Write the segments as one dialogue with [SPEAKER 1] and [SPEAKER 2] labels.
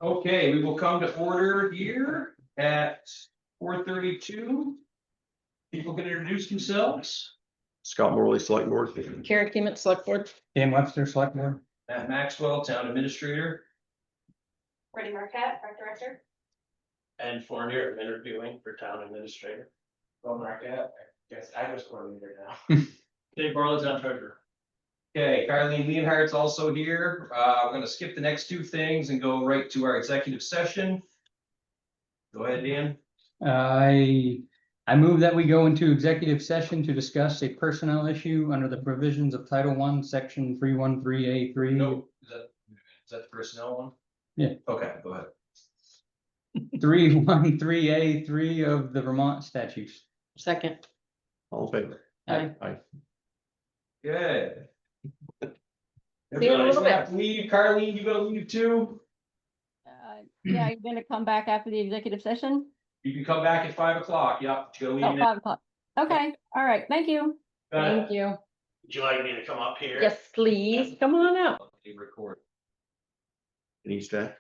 [SPEAKER 1] Okay, we will come to order here at 4:32. People can introduce themselves.
[SPEAKER 2] Scott Morley, Select Board.
[SPEAKER 3] Kara Kimmett, Select Board.
[SPEAKER 4] Dan Webster, Select Board.
[SPEAKER 1] Matt Maxwell, Town Administrator.
[SPEAKER 5] Freddie Marquette, Park Director.
[SPEAKER 6] And Fournier interviewing for town administrator.
[SPEAKER 7] Well, Marquette, I guess I was coordinator now.
[SPEAKER 6] Dave Barlow, town treasurer.
[SPEAKER 1] Okay, Carleen Leonhardt's also here. I'm gonna skip the next two things and go right to our executive session. Go ahead, Dan.
[SPEAKER 4] I move that we go into executive session to discuss a personnel issue under the provisions of Title I, Section 313A3.
[SPEAKER 1] No, is that the personnel one?
[SPEAKER 4] Yeah.
[SPEAKER 1] Okay, go ahead.
[SPEAKER 4] 313A3 of the Vermont statutes.
[SPEAKER 3] Second.
[SPEAKER 2] All in favor?
[SPEAKER 3] Aye.
[SPEAKER 2] Aye.
[SPEAKER 1] Good.
[SPEAKER 3] See you in a little
[SPEAKER 1] Everybody's gonna have to leave. Carleen, you gotta leave too.
[SPEAKER 8] Yeah, you're gonna come back after the executive session?
[SPEAKER 1] You can come back at 5 o'clock. Yep, you gotta leave.
[SPEAKER 8] Oh, 5 o'clock. Okay, all right, thank you.
[SPEAKER 3] Thank you.
[SPEAKER 6] Would you like me to come up here?
[SPEAKER 3] Yes, please. Come on out.
[SPEAKER 1] Record.
[SPEAKER 2] Any staff?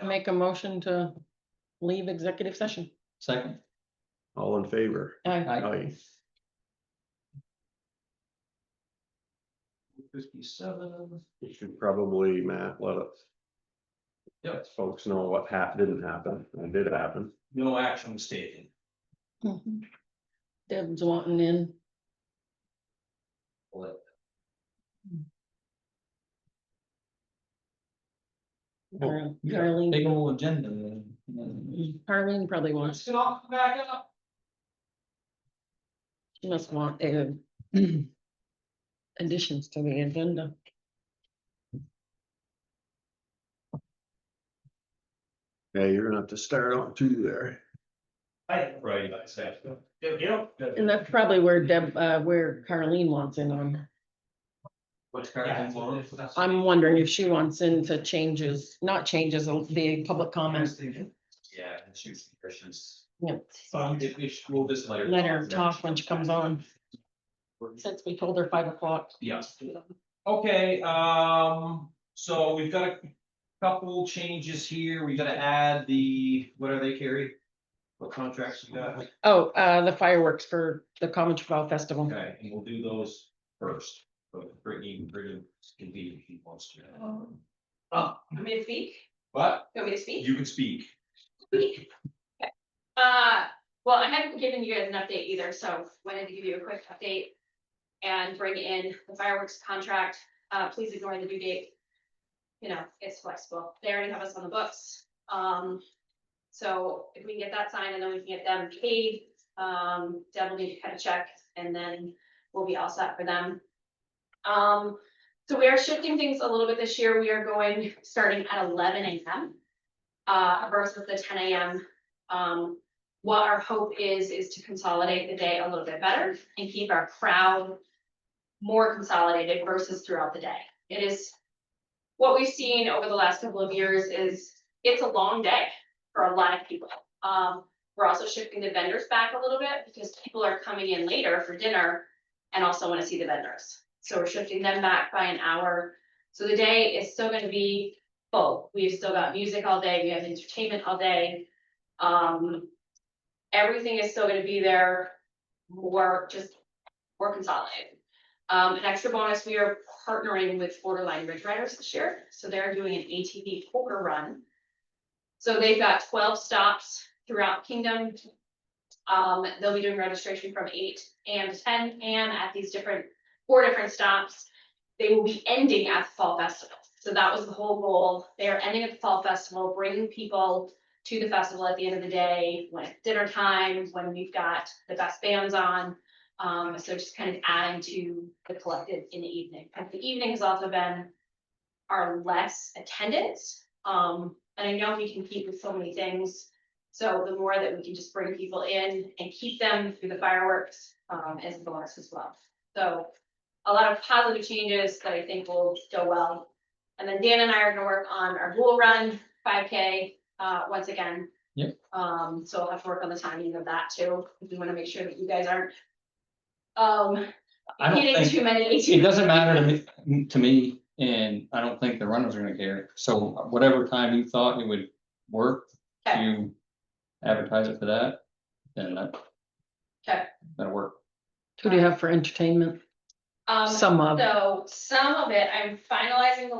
[SPEAKER 3] Make a motion to leave executive session.
[SPEAKER 4] Second.
[SPEAKER 2] All in favor?
[SPEAKER 3] Aye.
[SPEAKER 2] Aye.
[SPEAKER 1] 57.
[SPEAKER 2] You should probably, Matt, let us.
[SPEAKER 1] Yep.
[SPEAKER 2] Folks know what didn't happen and did happen.
[SPEAKER 1] No action was taken.
[SPEAKER 3] Mhm. Deb's wanting in.
[SPEAKER 1] Let-
[SPEAKER 3] Carleen,
[SPEAKER 4] Big old agenda.
[SPEAKER 3] Carleen probably wants,
[SPEAKER 1] Let's get off the back up.
[SPEAKER 3] she must want additions to the agenda.
[SPEAKER 2] Yeah, you're gonna have to start on two there.
[SPEAKER 1] Right.
[SPEAKER 3] And that's probably where where Carleen wants in on.
[SPEAKER 1] What's Carleen for?
[SPEAKER 3] I'm wondering if she wants into changes, not changes, the public comments.
[SPEAKER 1] Yeah, she's.
[SPEAKER 3] Yeah.
[SPEAKER 1] We'll just let her.
[SPEAKER 3] Let her talk when she comes on, since we told her 5 o'clock.
[SPEAKER 1] Yes. Okay, so we've got a couple changes here. We gotta add what are they, Carrie? What contracts you got?
[SPEAKER 3] Oh, the fireworks for the Common Chippewa Festival.
[SPEAKER 1] Okay, and we'll do those first. So Brittany can be if he wants to.
[SPEAKER 5] Oh, want me to speak?
[SPEAKER 1] What?
[SPEAKER 5] You want me to speak?
[SPEAKER 1] You can speak.
[SPEAKER 5] Okay. Well, I haven't given you guys an update either, so wanted to give you a quick update and bring in the fireworks contract. Please ignore the due date. You know, it's flexible. They already have us on the books. So if we can get that signed and then we can get them paid, Deb will need to cut a check and then we'll be all set for them. So we are shifting things a little bit this year. We are going starting at 11 a.m. Versus the 10 a.m. What our hope is to consolidate the day a little bit better and keep our crowd more consolidated versus throughout the day. It is what we've seen over the last couple of years is it's a long day for a lot of people. We're also shifting the vendors back a little bit because people are coming in later for dinner and also want to see the vendors. So we're shifting them back by an hour. So the day is still going to be full. We've still got music all day. We have entertainment all day. Everything is still going to be there, more consolidated. An extra bonus, we are partnering with Borderline Ridge Riders this year. So they're doing an ATV poker run. So they've got 12 stops throughout Kingdom. They'll be doing registration from 8 a.m. to 10 a.m. at these 4 different stops. They will be ending at the Fall Festival. So that was the whole goal. They are ending at the Fall Festival, bringing people to the festival at the end of the day, when it's dinner time, when we've got the best bands on. So just kind of adding to the collective in the evening. And the evening has also been our less attendance. And I know we can compete with so many things. So the more that we can just bring people in and keep them through the fireworks is a bonus as well. So a lot of positive changes that I think will go well. And then Dan and I are gonna work on our Bull Run 5K once again.
[SPEAKER 4] Yep.
[SPEAKER 5] So I'll have to work on the timing of that too. We want to make sure that you guys aren't
[SPEAKER 4] I don't
[SPEAKER 5] getting
[SPEAKER 4] think,
[SPEAKER 5] too many.
[SPEAKER 4] it doesn't matter to me And I don't think the runners are gonna care, so whatever time you thought it would work
[SPEAKER 5] Okay.
[SPEAKER 4] to advertise it for that, then
[SPEAKER 5] Okay.
[SPEAKER 4] that'll work.
[SPEAKER 3] Who do you have for entertainment? Some of.
[SPEAKER 5] So some of it, I'm finalizing the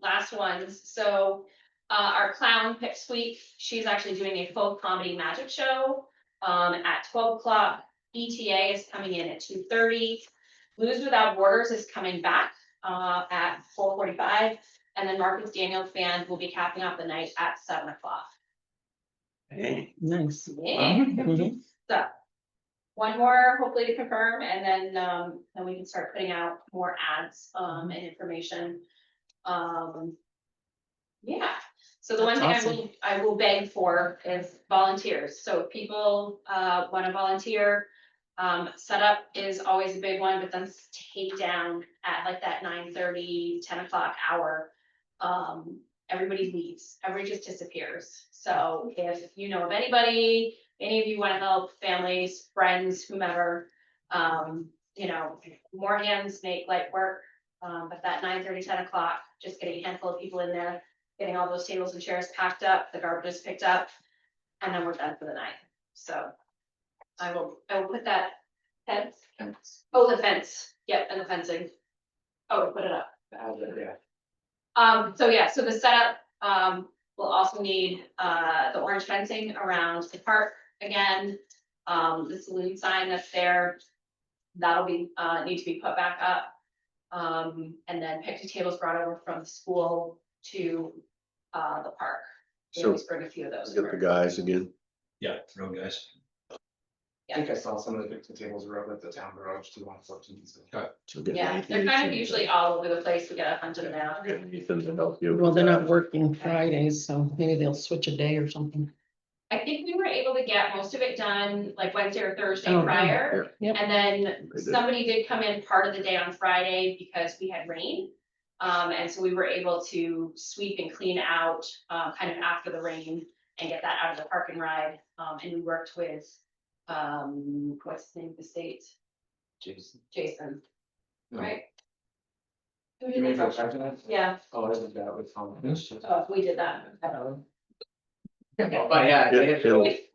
[SPEAKER 5] last ones, so. Our clown picks week, she's actually doing a folk comedy magic show, at 12 o'clock. ETA is coming in at 2:30. Blues Without Borders is coming back, at 4:45. And then Marcus Daniels Band will be capping off the night at 7 o'clock.
[SPEAKER 2] Hey,
[SPEAKER 3] Nice.
[SPEAKER 5] Yeah.
[SPEAKER 3] Mhm.
[SPEAKER 5] So, one more hopefully to confirm, and then we can start putting out more ads, and information. Yeah, so the one thing
[SPEAKER 3] That's
[SPEAKER 5] I will beg for is volunteers, so if people, wanna volunteer. Setup is always a big one, but then take down at like that 9:30, 10 o'clock hour. Everybody leaves, everybody just disappears, so if you know of anybody, any of you wanna help, families, friends, whomever. More hands make light work, but that 9:30, 10 o'clock, just getting a handful of people in there. Getting all those tables and chairs packed up, the garbage is picked up, and then we're done for the night, so. I will put that fence, the fence, yep, and the fencing. Oh, put it up.
[SPEAKER 7] Yeah.
[SPEAKER 5] So the setup, we'll also need, the orange fencing around the park again. The saloon sign that's there, that'll be, need to be put back up. And then picnic tables brought over from the school to, the park. We
[SPEAKER 2] So,
[SPEAKER 5] always bring a few of those.
[SPEAKER 2] get the
[SPEAKER 5] for-
[SPEAKER 2] guys again.
[SPEAKER 1] Yeah, road guys.
[SPEAKER 7] I think I saw some of the picnic tables were up at the town garage too on 14th.
[SPEAKER 2] So get
[SPEAKER 5] Yeah, they're kind of usually all over the place, we gotta hunt them down.
[SPEAKER 2] Get Ethan to help you. with
[SPEAKER 3] Well, they're not
[SPEAKER 2] that.
[SPEAKER 3] working Fridays, so maybe they'll switch a day or something.
[SPEAKER 5] I think we were able to get most of it done like Wednesday or Thursday
[SPEAKER 3] Oh,
[SPEAKER 5] prior.
[SPEAKER 3] Yep.
[SPEAKER 5] And then
[SPEAKER 2] They did.
[SPEAKER 5] somebody did come in part of the day on Friday because we had rain. And so we were able to sweep and clean out, kind of after the rain and get that out of the park and ride. And we worked with, what's the name of the state? Jason, right? Who
[SPEAKER 7] You
[SPEAKER 5] did
[SPEAKER 7] mean
[SPEAKER 5] the
[SPEAKER 7] for
[SPEAKER 5] brush?
[SPEAKER 7] Saturday?
[SPEAKER 5] Yeah,
[SPEAKER 7] Oh, I did that with Tom.
[SPEAKER 5] we did that.
[SPEAKER 7] But yeah,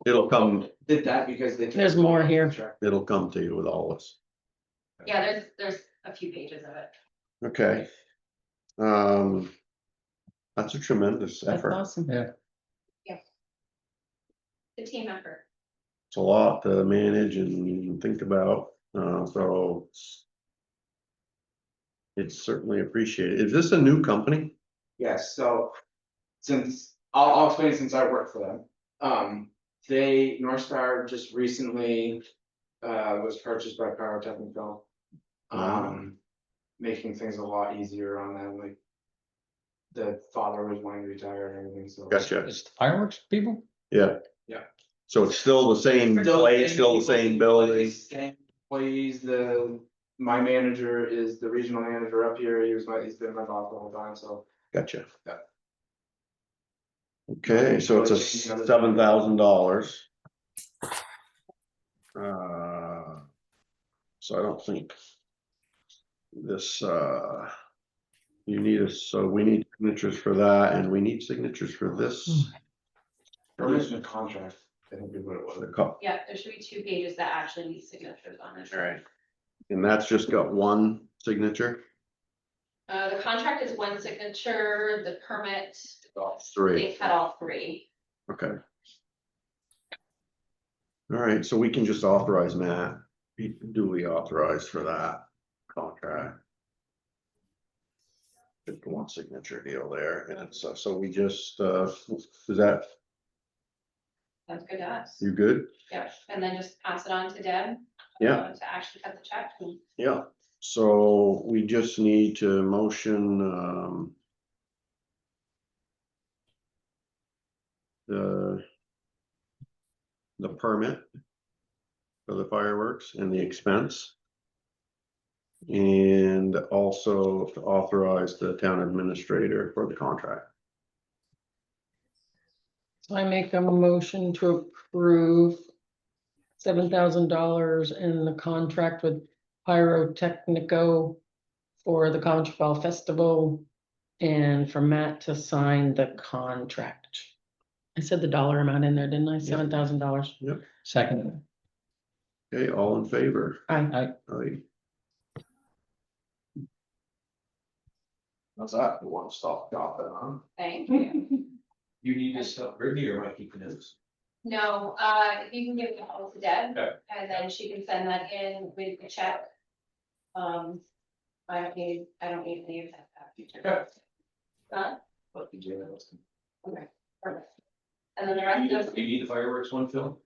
[SPEAKER 2] It'll come,
[SPEAKER 7] did that because they.
[SPEAKER 3] There's more here.
[SPEAKER 2] it'll come to you with all this.
[SPEAKER 5] Yeah, there's a few pages of it.
[SPEAKER 2] Okay. That's a tremendous
[SPEAKER 3] That's
[SPEAKER 2] effort.
[SPEAKER 3] awesome.
[SPEAKER 5] The team effort.
[SPEAKER 2] It's a lot to manage and think about, so. It's certainly appreciated. Is this a new company?
[SPEAKER 7] Yes, so I'll explain since I work for them. North Star just recently was purchased by Pyrotechnical. Making things a lot easier on them, like the father was wanting to retire and everything, so.
[SPEAKER 2] Gotcha.
[SPEAKER 4] It's the fireworks people?
[SPEAKER 2] Yeah.
[SPEAKER 7] Yeah.
[SPEAKER 2] So it's still the same place, still the same building?
[SPEAKER 7] Same employees, my manager is the regional manager up here, he's been my boss the whole time, so.
[SPEAKER 2] Gotcha.
[SPEAKER 7] Yeah.
[SPEAKER 2] Okay, so it's a $7,000. So I don't think this, so we need signatures for that, and we need signatures for this.
[SPEAKER 7] Original contract, I think is what it was.
[SPEAKER 5] Yeah, there should be 2 pages that actually need signatures on it.
[SPEAKER 2] Alright. And that's just got one signature?
[SPEAKER 5] The contract is 1 signature, the permit,
[SPEAKER 2] Three,
[SPEAKER 5] they've had all 3.
[SPEAKER 2] okay. Alright, so we can just authorize Matt, be duly authorized for that contract. Just one signature deal there, and it's, so we just, is that,
[SPEAKER 5] Sounds good to us.
[SPEAKER 2] you good?
[SPEAKER 5] Yeah, and then just pass it on to Deb.
[SPEAKER 2] Yeah.
[SPEAKER 5] To actually cut the check.
[SPEAKER 2] Yeah, so we just need to motion, the permit for the fireworks and the expense. And also to authorize the town administrator for the contract.
[SPEAKER 3] So I make a motion to approve $7,000 in the contract with Pyrotechnico for the College Fall Festival and for Matt to sign the contract. I said the dollar amount in there, didn't I? $7,000.
[SPEAKER 4] Second.
[SPEAKER 2] Okay, all in favor?
[SPEAKER 3] Aye.
[SPEAKER 2] Aye. How's that? You want to stop dropping on?
[SPEAKER 5] Thank you.
[SPEAKER 1] You need this stuff, Brittany, or am I keeping this?
[SPEAKER 5] No, if you can give it all to Deb,
[SPEAKER 1] Okay.
[SPEAKER 5] and then she can send that in with the check. I don't need any of that.
[SPEAKER 1] Okay.
[SPEAKER 5] Done?
[SPEAKER 1] Let me do that.
[SPEAKER 5] Okay, perfect. And then the rest of.
[SPEAKER 1] Do you need the fireworks one, Phil?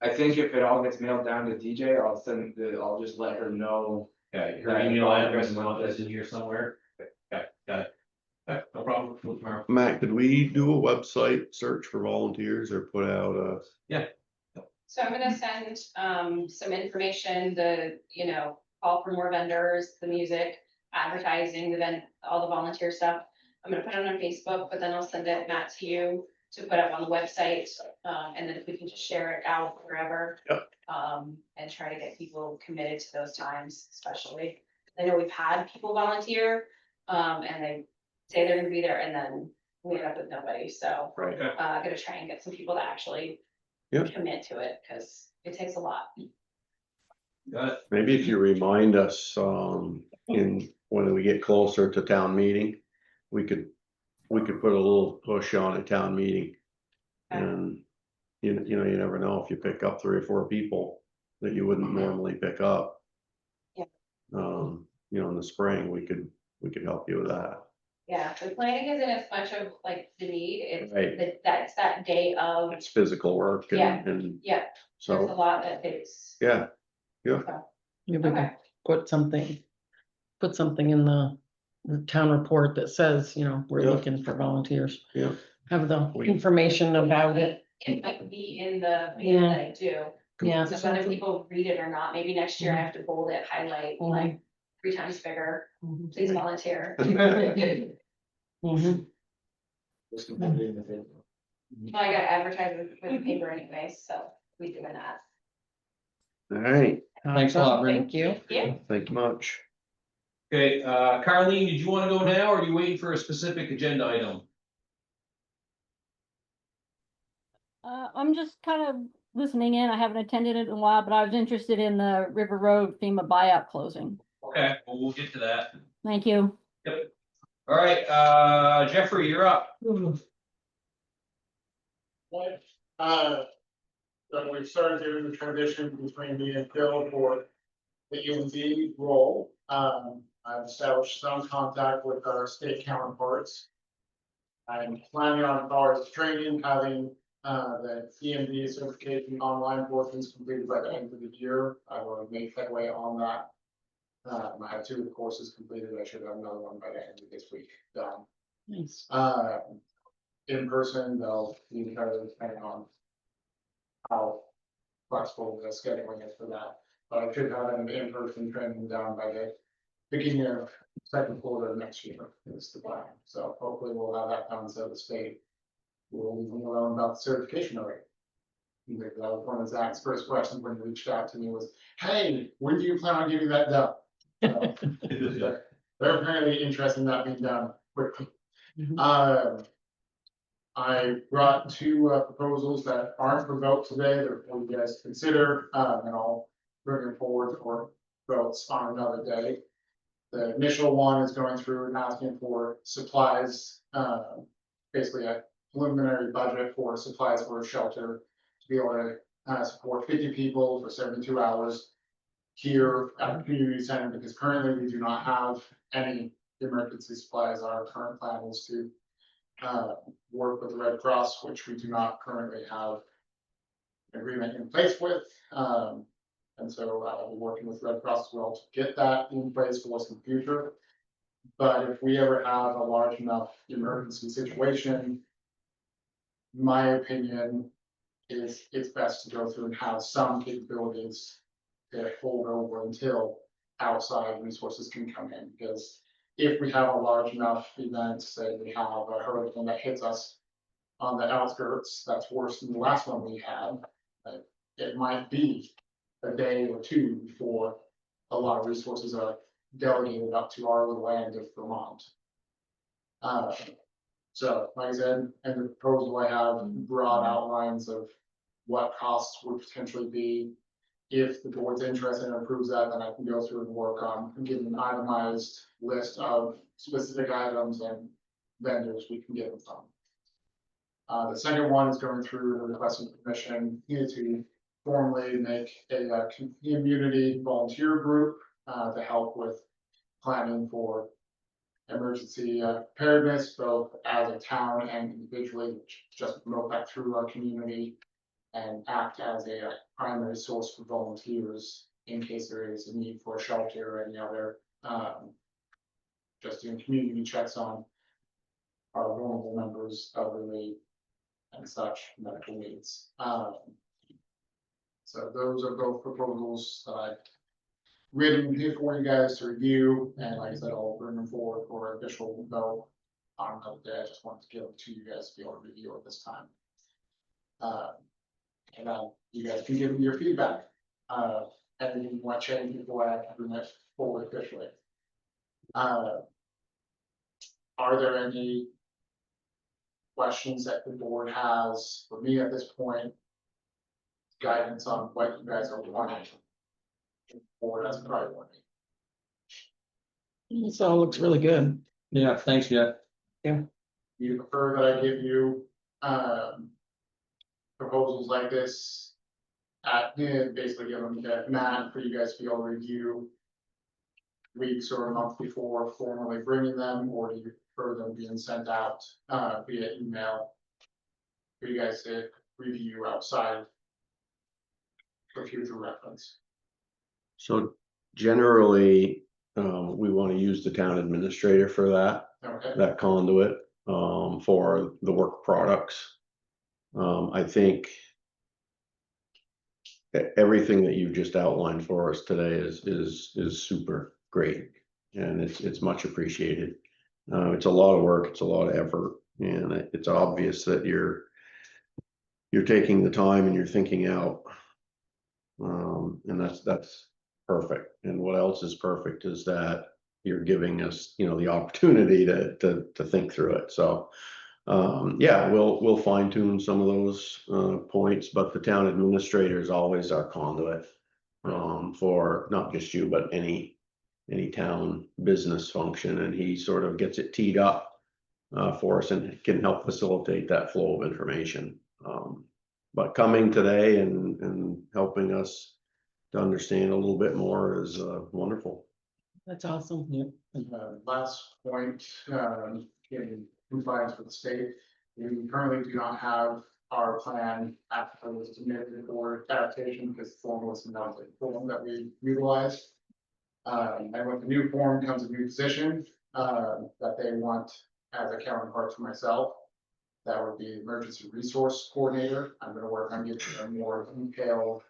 [SPEAKER 7] I think if it all gets mailed down to DJ, I'll just let her know.
[SPEAKER 1] Okay, her email address and all that's in here somewhere. Okay, got it. Okay, no problem, till tomorrow.
[SPEAKER 2] Matt, could we do a website search for volunteers or put out a?
[SPEAKER 5] So I'm gonna send some information, call for more vendors, the music, advertising, all the volunteer stuff. I'm gonna put it on Facebook, but then I'll send it, Matt, to you to put up on the website. And then if we can just share it out wherever.
[SPEAKER 2] Yep.
[SPEAKER 5] And try to get people committed to those times, especially. I know we've had people volunteer, and they say they're gonna be there and then we end up with nobody, so.
[SPEAKER 2] Right.
[SPEAKER 5] Gonna try and get some people to actually
[SPEAKER 2] Yep.
[SPEAKER 5] commit to it, cause it takes a lot.
[SPEAKER 1] Got it.
[SPEAKER 2] Maybe if you remind us, when we get closer to town meeting, we could put a little push on a town meeting.
[SPEAKER 5] Okay.
[SPEAKER 2] And you never know if you pick up 3 or 4 people that you wouldn't normally pick up.
[SPEAKER 5] Yeah.
[SPEAKER 2] In the spring, we could help you with that.
[SPEAKER 5] Yeah, the planning isn't as much of like the need,
[SPEAKER 2] Right.
[SPEAKER 5] it's that's that day of,
[SPEAKER 2] It's physical work
[SPEAKER 5] Yeah.
[SPEAKER 2] and
[SPEAKER 5] yeah, there's a
[SPEAKER 2] so,
[SPEAKER 5] lot that takes.
[SPEAKER 2] yeah,
[SPEAKER 3] Maybe we
[SPEAKER 5] Okay.
[SPEAKER 3] could put something in the town report that says, we're
[SPEAKER 2] Yeah.
[SPEAKER 3] looking for volunteers.
[SPEAKER 2] Yeah.
[SPEAKER 3] Have the information about it.
[SPEAKER 5] It might be in the,
[SPEAKER 3] Yeah.
[SPEAKER 5] that I do,
[SPEAKER 3] Yeah.
[SPEAKER 5] so whether people read it or not, maybe next year I have to bold it, highlight, like 3 times bigger,
[SPEAKER 3] Mhm.
[SPEAKER 5] please volunteer.
[SPEAKER 3] Mhm.
[SPEAKER 7] Just completely in the favor.
[SPEAKER 5] Well, I got advertised with the paper anyway, so we doing that.
[SPEAKER 2] all right,
[SPEAKER 4] Thanks a lot, Brittany.
[SPEAKER 3] Thank you.
[SPEAKER 5] Yeah.
[SPEAKER 2] thank you much.
[SPEAKER 1] Okay, Carlene, did you wanna go now, or are you waiting for a specific agenda item?
[SPEAKER 8] I'm just kind of listening in. I haven't attended it in a while, but I was interested in the River Road FEMA buyout closing.
[SPEAKER 1] Okay, well, we'll get to that.
[SPEAKER 8] Thank you.
[SPEAKER 1] All right, Jeffrey, you're up.
[SPEAKER 9] So we've started doing the transition between me and Phil for the UND role. I've established some contact with our state counterparts. I'm planning on, as far as training, having the EMD certification online portions completed by the end of the year. I will make headway on that. I have 2 of the courses completed. I should have another one by the end of this week done.
[SPEAKER 3] Nice.
[SPEAKER 9] In person, they'll be entirely depending on how flexible the scheduling is for that. But I should have an in-person training down by the beginning of second quarter of next year is the plan. So hopefully we'll have that done, so the state will leave me alone about the certification already. Because that was one of Zach's first questions when he reached out to me was, hey, when do you plan on getting that done? So, they're apparently interested in that being done quickly.
[SPEAKER 3] Mhm.
[SPEAKER 9] I brought 2 proposals that aren't for vote today, that you guys consider, and I'll bring them forward for votes on another day. The initial one is going through and asking for supplies, basically a preliminary budget for supplies for a shelter to be able to support 50 people for 72 hours here at the community center, because currently we do not have any emergency supplies. Our current plan is to work with the Red Cross, which we do not currently have an agreement in place with. And so I'll be working with Red Cross as well to get that in place for us in the future. But if we ever have a large enough emergency situation, my opinion is it's best to go through and have some capabilities to hold over until outside resources can come in, because if we have a large enough event, say we have a hurricane that hits us on the outskirts, that's worse than the last one we had. It might be a day or 2 before a lot of resources are delegated up to our little land of Vermont. So, like I said, in the proposal, I have broad outlines of what costs would potentially be. If the board's interested and approves that, then I can go through and work on and give an itemized list of specific items and vendors we can get them from. The second one is going through the requesting permission to formally make a community volunteer group to help with planning for emergency preparedness, both as a town and individually, which just promote that through our community and act as a primary source for volunteers in case there is a need for a shelter or any other, just doing community checks on our vulnerable members, elderly and such medical needs. So those are both proposals that I've written here for you guys to review, and like I said, I'll bring them forward for official vote on another day. I just wanted to give them to you guys to be able to review at this time. And then you guys can give me your feedback. Anything you want to change before I bring it forward officially. Are there any questions that the board has for me at this point? Guidance on what you guys are wanting. Board as a priority.
[SPEAKER 3] This all looks really good.
[SPEAKER 4] Yeah, thanks, Jeff.
[SPEAKER 9] You prefer that I give you, proposals like this? Basically give them to Matt for you guys to be able to review. Weeks or a month before formally bringing them, or do you prefer them being sent out, via email? For you guys to review outside. For future reference.
[SPEAKER 2] So generally, we want to use the town administrator for
[SPEAKER 9] Okay,
[SPEAKER 2] that conduit, for the work products. I think everything that you've just outlined for us today is super great, and it's much appreciated. It's a lot of work, it's a lot of effort, and it's obvious that you're taking the time and you're thinking out. And that's perfect. And what else is perfect is that you're giving us, the opportunity to think through it. So, yeah, we'll fine tune some of those points, but the town administrator is always our conduit for not just you, but any town business function, and he sort of gets it teed up for us and can help facilitate that flow of information. But coming today and helping us to understand a little bit more is wonderful.
[SPEAKER 3] That's awesome.
[SPEAKER 4] Yeah.
[SPEAKER 9] last point, in compliance with the state, we currently do not have our plan after it was submitted for adaptation because the form was not the form that we utilized. And with the new form comes a new position, that they want as a counterpart to myself. That would be emergency resource coordinator. I'm gonna work on getting a more detailed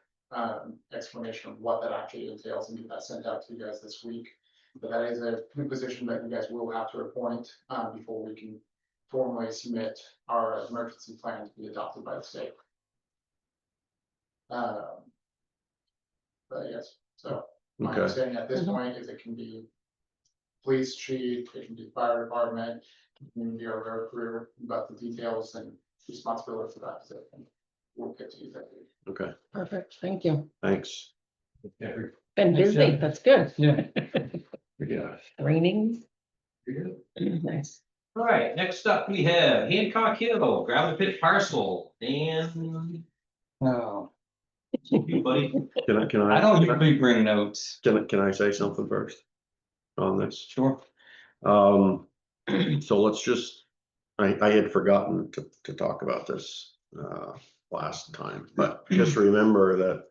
[SPEAKER 9] explanation of what that actually entails and get that sent out to you guys this week. But that is a new position that you guys will have to appoint before we can formally submit our emergency plan to be adopted by the state. But yes, so my
[SPEAKER 2] Okay.
[SPEAKER 9] understanding at this point is it can be police chief, it can be fire department, community or road crew, but the details and responsibility for that position we'll get to you that week.
[SPEAKER 2] Okay,
[SPEAKER 3] Perfect, thank you.
[SPEAKER 2] thanks.
[SPEAKER 3] Been
[SPEAKER 4] Thanks,
[SPEAKER 3] busy,
[SPEAKER 4] Jeff.
[SPEAKER 3] that's good.
[SPEAKER 4] Yeah.
[SPEAKER 2] Yeah.
[SPEAKER 3] Trainings. Nice.
[SPEAKER 1] All right, next up we have Hancock Hill, gravel pit parcel, and
[SPEAKER 4] Oh,
[SPEAKER 1] you, buddy.
[SPEAKER 2] Can
[SPEAKER 4] I don't usually bring notes.
[SPEAKER 2] Can I say something first on this?
[SPEAKER 4] Sure.
[SPEAKER 2] So let's just, I had forgotten to talk about this last time, but just remember that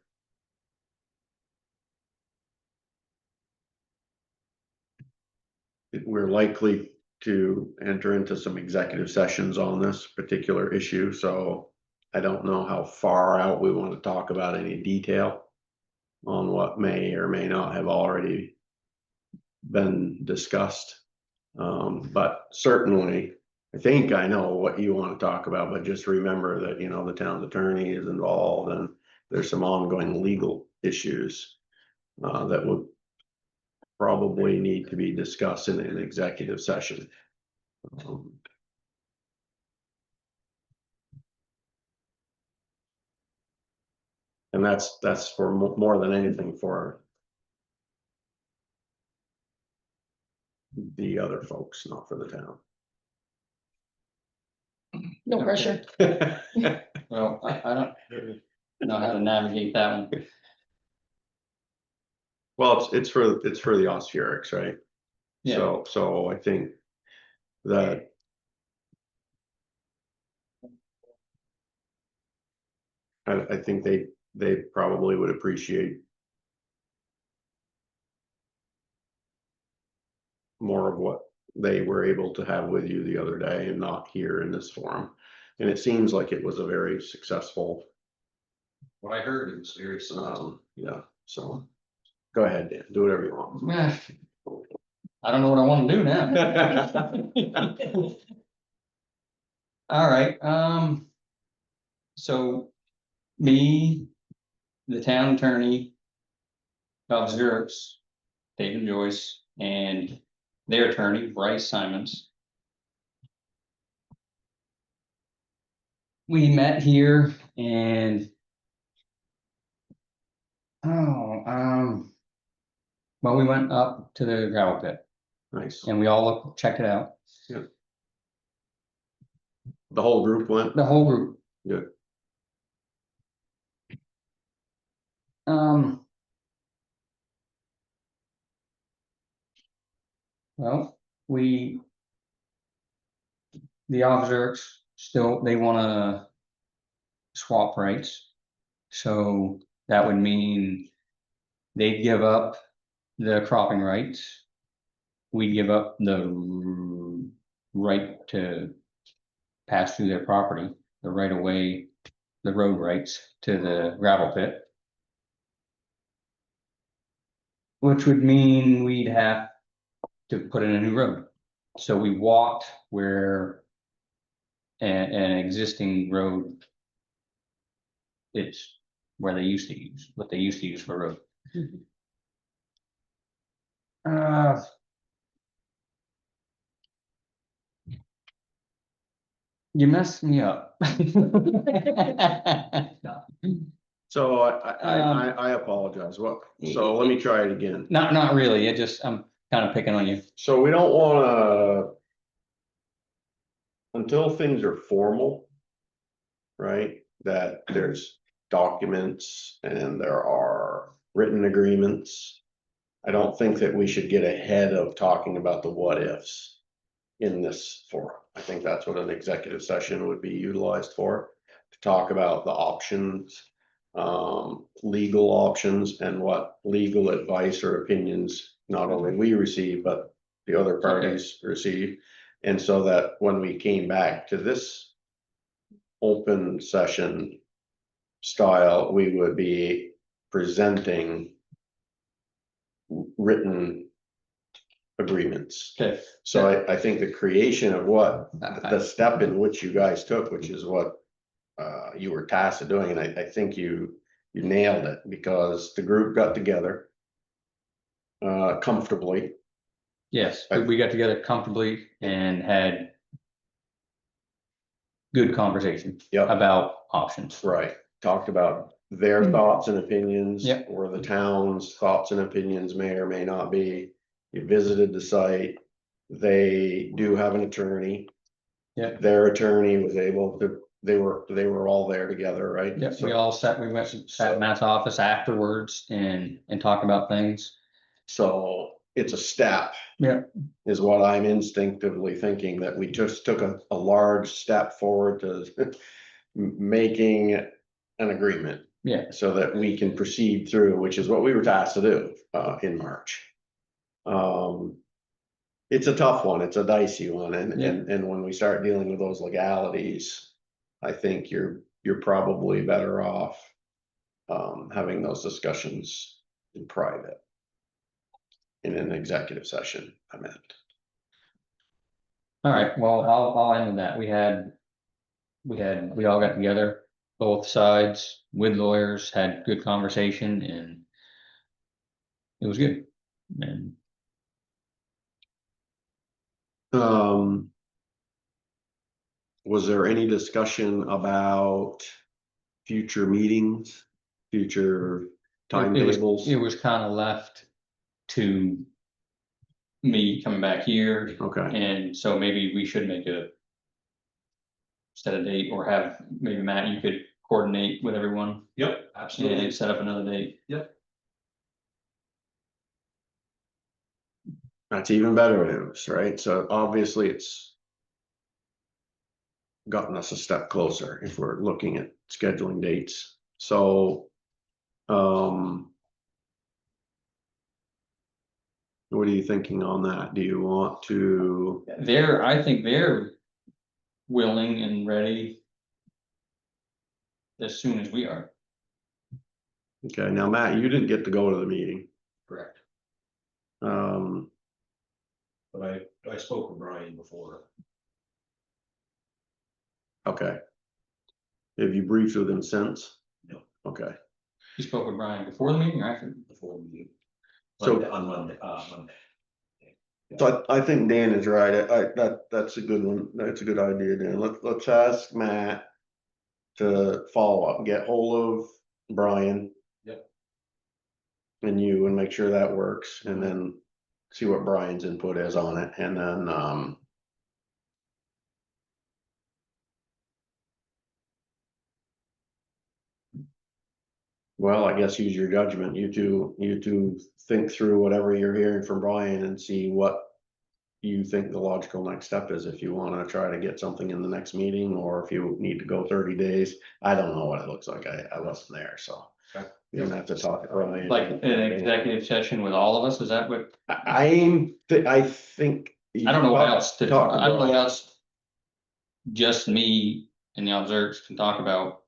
[SPEAKER 2] we're likely to enter into some executive sessions on this particular issue, so I don't know how far out we want to talk about any detail on what may or may not have already been discussed. But certainly, I think I know what you want to talk about, but just remember that, the town's attorney is involved and there's some ongoing legal issues that would probably need to be discussed in an executive session. And that's for more than anything for the other folks, not for the town.
[SPEAKER 3] No pressure.
[SPEAKER 4] Well, I don't know how to navigate that one.
[SPEAKER 2] Well, it's for the Ospherics, right?
[SPEAKER 4] Yeah.
[SPEAKER 2] So I think that I think they probably would appreciate more of what they were able to have with you the other day and not here in this forum. And it seems like it was a very successful,
[SPEAKER 1] What I heard, it was very
[SPEAKER 2] yeah, so go ahead, Dan, do whatever you want.
[SPEAKER 4] I don't know what I want to do now. All right, so me, the town attorney, Bob Xerox, David Joyce, and their attorney, Bryce Simons. We met here and well, we went up to the gravel pit
[SPEAKER 2] Nice.
[SPEAKER 4] and we all checked it out.
[SPEAKER 2] The whole group went?
[SPEAKER 4] The whole group.
[SPEAKER 2] Good.
[SPEAKER 4] Well, the officers still, they wanna swap rights. So that would mean they'd give up the cropping rights. We'd give up the right to pass through their property, the right of way, the road rights to the gravel pit. Which would mean we'd have to put in a new road. So we walked where an existing road, it's where they used to use, what they used to use for road. You messed me up.
[SPEAKER 2] So I apologize. Well, so let me try it again.
[SPEAKER 4] Not really, I'm kind of picking on you.
[SPEAKER 2] So we don't wanna, until things are formal, right? That there's documents and there are written agreements. I don't think that we should get ahead of talking about the what ifs in this forum. I think that's what an executive session would be utilized for, to talk about the options, legal options and what legal advice or opinions not only we receive, but the other parties receive. And so that when we came back to this open session style, we would be presenting written agreements.
[SPEAKER 4] Okay.
[SPEAKER 2] So I think the creation of what, the step in which you guys took, which is what you were tasked with doing, and I think you nailed it, because the group got together comfortably.
[SPEAKER 4] Yes, we got together comfortably and had good conversation
[SPEAKER 2] Yep.
[SPEAKER 4] about options.
[SPEAKER 2] Right, talked about their thoughts and opinions.
[SPEAKER 4] Yep.
[SPEAKER 2] Where the town's thoughts and opinions may or may not be. You visited the site, they do have an attorney.
[SPEAKER 4] Yep.
[SPEAKER 2] Their attorney was able to, they were all there together, right?
[SPEAKER 4] Yep,
[SPEAKER 2] So-
[SPEAKER 4] we all sat, we went and sat in Matt's office afterwards and talked about things.
[SPEAKER 2] So it's a step.
[SPEAKER 4] Yeah.
[SPEAKER 2] Is what I'm instinctively thinking, that we just took a large step forward to making an agreement.
[SPEAKER 4] Yeah.
[SPEAKER 2] So that we can proceed through, which is what we were tasked to do in March. It's a tough one, it's a dicey one, and when we start dealing with those legalities, I think you're probably better off having those discussions in private. In an executive session, I meant.
[SPEAKER 4] All right, well, I'll end with that. We all got together, both sides with lawyers, had good conversation and it was good. And
[SPEAKER 2] Was there any discussion about future meetings, future timetables?
[SPEAKER 4] It was kind of left to me coming back here,
[SPEAKER 2] Okay,
[SPEAKER 4] and so maybe we should make a set a date, or have, maybe Matt, you could coordinate with everyone
[SPEAKER 1] Yep, absolutely.
[SPEAKER 4] and set up another date.
[SPEAKER 2] that's even better news, right? So obviously it's gotten us a step closer if we're looking at scheduling dates. So, what are you thinking on that? Do you want to,
[SPEAKER 4] I think they're willing and ready as soon as we are.
[SPEAKER 2] okay, now Matt, you didn't get to go to the meeting.
[SPEAKER 1] Correct.
[SPEAKER 2] Um,
[SPEAKER 1] But I spoke with Brian before.
[SPEAKER 2] okay. Have you briefed with him since?
[SPEAKER 1] No.
[SPEAKER 2] Okay,
[SPEAKER 4] You spoke with Brian before the meeting or after?
[SPEAKER 1] Before we meet.
[SPEAKER 2] So-
[SPEAKER 1] On Monday, Monday.
[SPEAKER 2] so I think Dan is right. That's a good one. That's a good idea, Dan. Let's ask Matt to follow up, get hold of Brian.
[SPEAKER 1] Yep.
[SPEAKER 2] And you, and make sure that works, and then see what Brian's input is on it, and then, well, I guess use your judgment. You two think through whatever you're hearing from Brian and see what you think the logical next step is, if you wanna try to get something in the next meeting, or if you need to go 30 days. I don't know what it looks like. I wasn't there, so.
[SPEAKER 1] Okay.
[SPEAKER 2] You don't have to talk to Brian.
[SPEAKER 4] Like an executive session with all of us, is that what,
[SPEAKER 2] I think.
[SPEAKER 4] I don't know what else to
[SPEAKER 2] Talk
[SPEAKER 4] talk,
[SPEAKER 2] to
[SPEAKER 4] I don't know what
[SPEAKER 2] Brian.
[SPEAKER 4] else. Just me and the observers can talk about.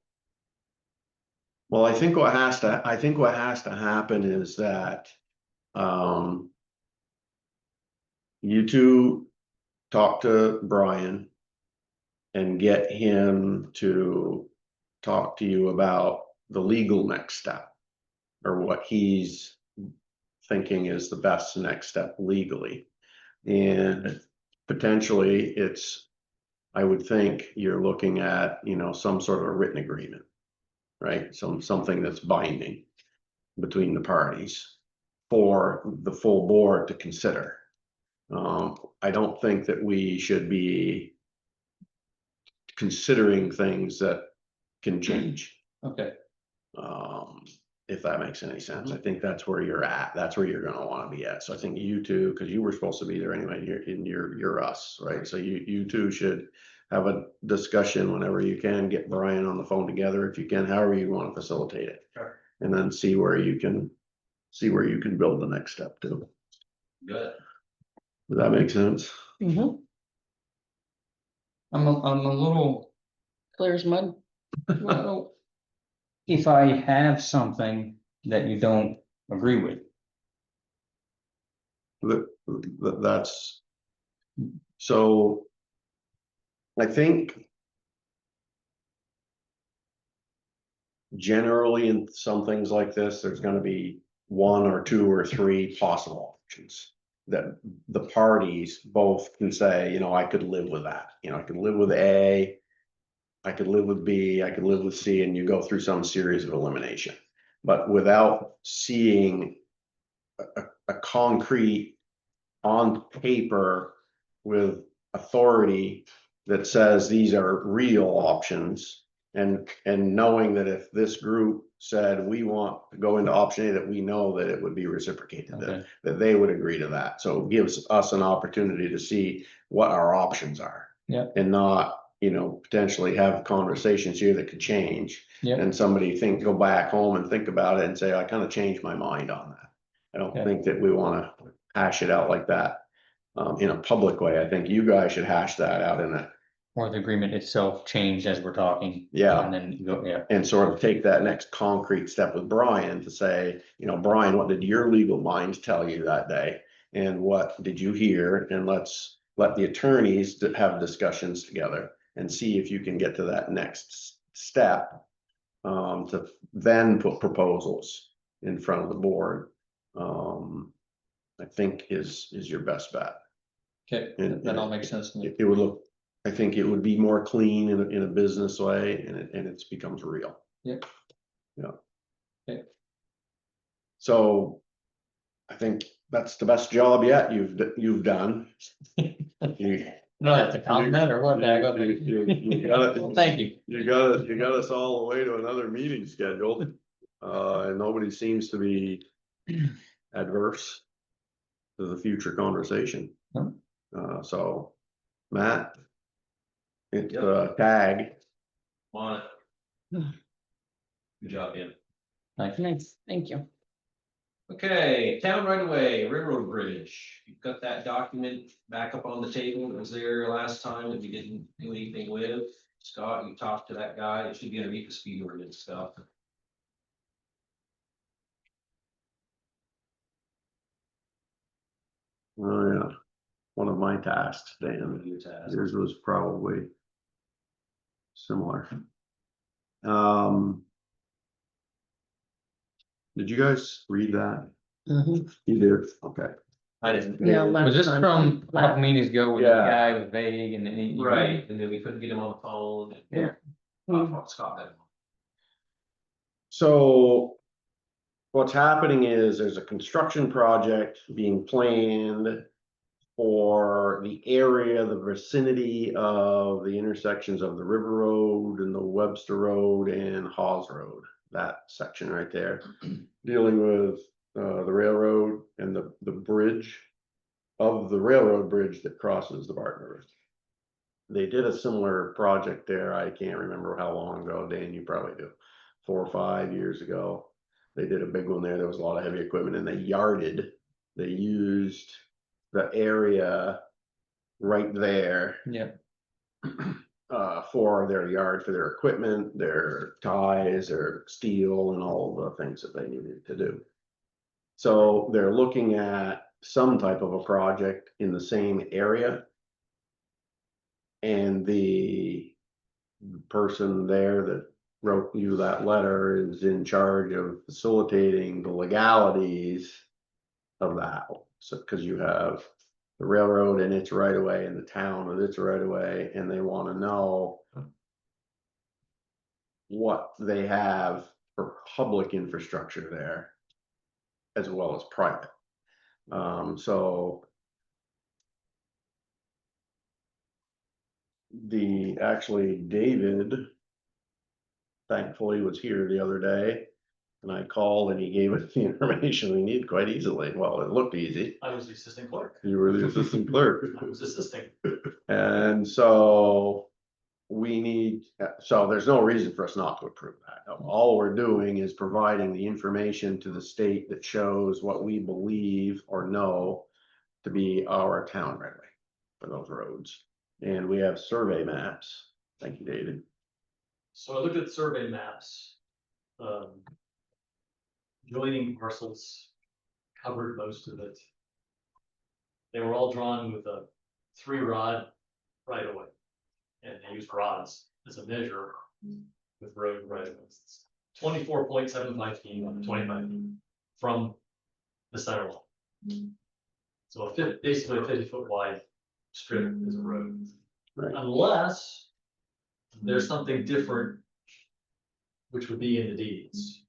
[SPEAKER 2] Well, I think what has to happen is that, you two talk to Brian and get him to talk to you about the legal next step, or what he's thinking is the best next step legally. And potentially I would think you're looking at, some sort of a written agreement, right? Something that's binding between the parties for the full board to consider. I don't think that we should be considering things that can change.
[SPEAKER 4] Okay,
[SPEAKER 2] If that makes any sense. I think that's where you're at. That's where you're gonna wanna be at. So I think you two, because you were supposed to be there anyway, you're us, right? So you two should have a discussion whenever you can, get Brian on the phone together if you can, however you wanna facilitate it.
[SPEAKER 1] Sure.
[SPEAKER 2] And then see where you can build the next step to.
[SPEAKER 1] Good.
[SPEAKER 2] Does that make sense?
[SPEAKER 3] Mhm.
[SPEAKER 4] I'm a little,
[SPEAKER 3] Clear as mud.
[SPEAKER 4] well, if I have something that you don't agree with,
[SPEAKER 2] That's. So. I think. Generally, in some things like this, there's gonna be one or two or three possible options. That the parties both can say, I could live with that, I could live with A. I could live with B, I could live with C, and you go through some series of elimination. But without seeing a concrete on paper with authority that says these are real options, and knowing that if this group said we want to go into option A, that we know that it would be reciprocated,
[SPEAKER 4] Okay.
[SPEAKER 2] that they would agree to that. So it gives us an opportunity to see what our options are.
[SPEAKER 4] Yeah.
[SPEAKER 2] And not, potentially have conversations here that could change.
[SPEAKER 4] Yeah.
[SPEAKER 2] And somebody go back home and think about it and say, I kind of changed my mind on that. I don't
[SPEAKER 4] Okay.
[SPEAKER 2] think that we want to hash it out like that. In a public way. I think you guys should hash that out
[SPEAKER 4] or the agreement itself changed as we're talking.
[SPEAKER 2] Yeah.
[SPEAKER 4] And then go, yeah,
[SPEAKER 2] and sort of take that next concrete step with Brian to say, Brian, what did your legal mind tell you that day? And what did you hear? And let's let the attorneys have discussions together and see if you can get to that next step. To then put proposals in front of the board. I think is your best bet.
[SPEAKER 4] Okay,
[SPEAKER 2] And-
[SPEAKER 4] that all makes sense to me.
[SPEAKER 2] It would look, I think it would be more clean in a business way and it becomes real.
[SPEAKER 4] Yep.
[SPEAKER 2] Yeah.
[SPEAKER 4] Okay.
[SPEAKER 2] So I think that's the best job yet you've done. You-
[SPEAKER 4] No, that's a compliment or what?
[SPEAKER 2] You got it.
[SPEAKER 4] Well, thank you.
[SPEAKER 2] You got us all the way to another meeting scheduled, and nobody seems to be adverse to the future conversation.
[SPEAKER 4] No.
[SPEAKER 2] So, Matt. It's
[SPEAKER 1] Yep.
[SPEAKER 2] tag.
[SPEAKER 1] On it. Good job, Ian.
[SPEAKER 3] Nice, thank you.
[SPEAKER 1] Okay, town right away, railroad bridge. You've got that document back up on the table. It was there last time that we didn't do anything with. Scott, you talked to that guy. It should be underneath the speed ordinance stuff.
[SPEAKER 2] Oh, yeah. One of my tasks, Dan.
[SPEAKER 1] Your task.
[SPEAKER 2] Yours was probably similar. Did you guys read that?
[SPEAKER 3] Mhm.
[SPEAKER 2] You did, okay.
[SPEAKER 1] I didn't.
[SPEAKER 3] Yeah,
[SPEAKER 4] Was
[SPEAKER 3] last
[SPEAKER 4] this
[SPEAKER 3] time.
[SPEAKER 4] from a couple meetings ago where the
[SPEAKER 2] Yeah.
[SPEAKER 4] guy was vague and then he?
[SPEAKER 1] Right, and then we couldn't get him on the phone.
[SPEAKER 3] Yeah.
[SPEAKER 1] Scott had him.
[SPEAKER 2] So what's happening is there's a construction project being planned for the area, the vicinity of the intersections of the River Road and the Webster Road and Hawes Road, that section right there, dealing with the railroad and the bridge of the railroad bridge that crosses the Barton River. They did a similar project there. I can't remember how long ago. Dan, you probably do. 4 or 5 years ago. They did a big one there. There was a lot of heavy equipment and they used the area right there
[SPEAKER 4] Yeah,
[SPEAKER 2] for their yard, for their equipment, their ties, their steel and all the things that they needed to do. So they're looking at some type of a project in the same area. And the person there that wrote you that letter is in charge of facilitating the legalities of that. So, because you have the railroad and its right of way and the town with its right of way, and they want to know what they have for public infrastructure there as well as private. So actually David thankfully was here the other day. And I called and he gave us the information we need quite easily. Well, it looked easy.
[SPEAKER 6] I was the assistant clerk.
[SPEAKER 2] You were the assistant clerk.
[SPEAKER 6] I was assisting.
[SPEAKER 2] And so there's no reason for us not to approve that. All we're doing is providing the information to the state that shows what we believe or know to be our town right away for those roads. And we have survey maps. Thank you, David.
[SPEAKER 6] So I looked at survey maps. Joining parcels covered most of it. They were all drawn with a 3-rod right of way. And they used rods as a measure with road right of ways. 24.75 feet on 25 feet from the center line. So basically a 50-foot wide strip is a road.
[SPEAKER 2] Right.
[SPEAKER 6] Unless there's something different, which would be in the deeds.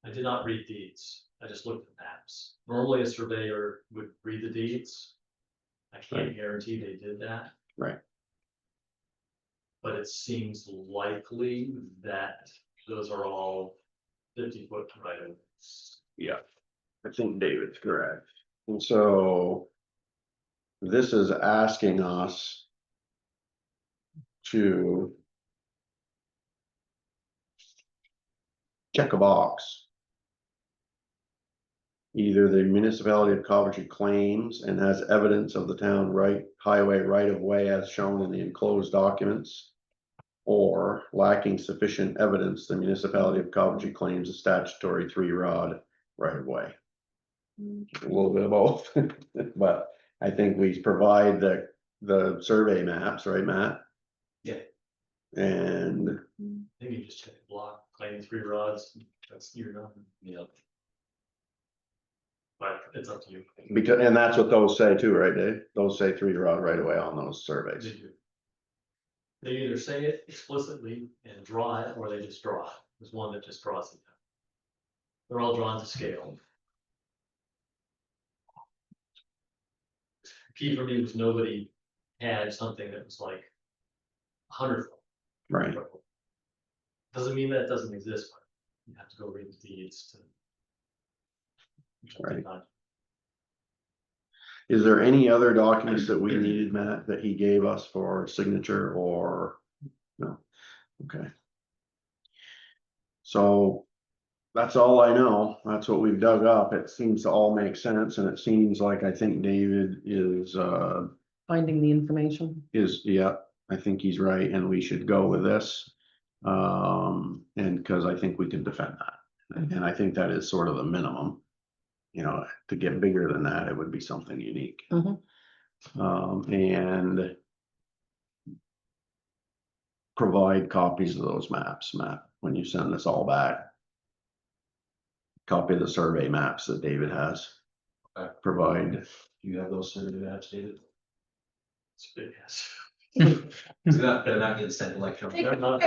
[SPEAKER 6] I did not read deeds. I just looked at maps. Normally a surveyor would read the deeds. I can't guarantee they did that.
[SPEAKER 2] Right.
[SPEAKER 6] But it seems likely that those are all 50-foot right of ways.
[SPEAKER 2] Yeah, I think David's correct. And so this is asking us to check a box. Either the municipality of Coventry claims and has evidence of the town highway right of way as shown in the enclosed documents. Or lacking sufficient evidence, the municipality of Coventry claims a statutory 3-rod right of way. A little bit of both, but I think we provide the survey maps, right, Matt?
[SPEAKER 6] Yeah.
[SPEAKER 2] And
[SPEAKER 6] I think you just check the block, claiming 3 rods, that's you're done.
[SPEAKER 1] Yep.
[SPEAKER 6] but it's up to you.
[SPEAKER 2] Because, and that's what those say too, right, Dave? Those say 3-rod right away on those
[SPEAKER 6] They
[SPEAKER 2] surveys.
[SPEAKER 6] do. They either say it explicitly and draw it, or they just draw it. There's one that just draws it. They're all drawn to scale. Key for me was nobody had something that was like 100.
[SPEAKER 2] Right.
[SPEAKER 6] Doesn't mean that it doesn't exist, but you have to go read the deeds to.
[SPEAKER 2] Right. Is there any other documents that we needed, Matt, that he gave us for signature or no? Okay. So that's all I know. That's what we've dug up. It seems to all make sense, and it seems like I think David is
[SPEAKER 3] Finding the information.
[SPEAKER 2] yeah, I think he's right, and we should go with this. And because I think we can defend that. And I think that is sort of the minimum. You know, to get bigger than that, it would be something unique. And provide copies of those maps, Matt, when you send this all back. Copy of the survey maps that David has. Provide.
[SPEAKER 1] Do you have those survey maps, David?
[SPEAKER 6] It's big, yes.
[SPEAKER 1] They're not getting sent electronically.
[SPEAKER 6] They're not-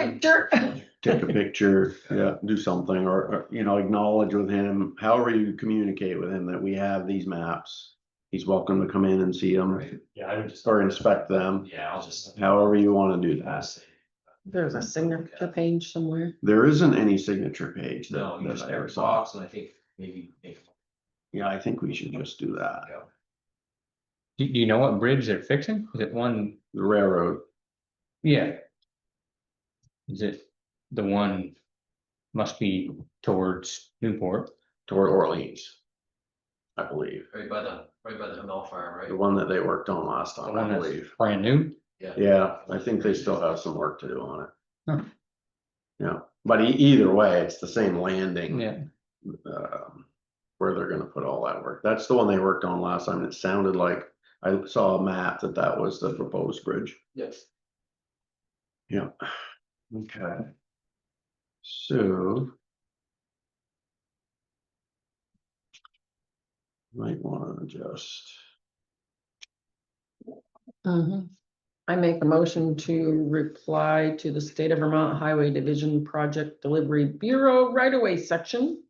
[SPEAKER 2] Take a picture, yeah, do something, or, you know, acknowledge with him, however you communicate with him that we have these maps. He's welcome to come in and see them
[SPEAKER 1] Right.
[SPEAKER 6] Yeah, I would just.
[SPEAKER 2] or inspect them,
[SPEAKER 1] Yeah, I'll just.
[SPEAKER 2] however you want to do that.
[SPEAKER 3] There's a signature page somewhere.
[SPEAKER 2] There isn't any signature page
[SPEAKER 1] No,
[SPEAKER 2] that,
[SPEAKER 1] you
[SPEAKER 2] that
[SPEAKER 1] just
[SPEAKER 2] I
[SPEAKER 1] have
[SPEAKER 2] ever
[SPEAKER 1] a
[SPEAKER 2] saw.
[SPEAKER 1] box, and I think maybe.
[SPEAKER 2] Yeah, I think we should just do that.
[SPEAKER 4] Do you know what bridge they're fixing? Is it one?
[SPEAKER 2] The railroad,
[SPEAKER 4] Yeah. Is it the one must be towards Newport?
[SPEAKER 2] toward Orleans, I believe.
[SPEAKER 1] Right by the mill farm, right?
[SPEAKER 2] The one that they worked on last
[SPEAKER 4] The
[SPEAKER 2] time,
[SPEAKER 4] one
[SPEAKER 2] I
[SPEAKER 4] that's
[SPEAKER 2] believe.
[SPEAKER 4] brand new?
[SPEAKER 2] Yeah, I think they still have some work to do on it.
[SPEAKER 4] Huh.
[SPEAKER 2] Yeah, but either way, it's the same landing.
[SPEAKER 4] Yeah.
[SPEAKER 2] Where they're gonna put all that work. That's the one they worked on last time. It sounded like, I saw a map that was the proposed bridge.
[SPEAKER 1] Yes.
[SPEAKER 2] Yeah. Okay. So. Might wanna just,
[SPEAKER 3] I make a motion to reply to the State of Vermont Highway Division Project Delivery Bureau right-of-way section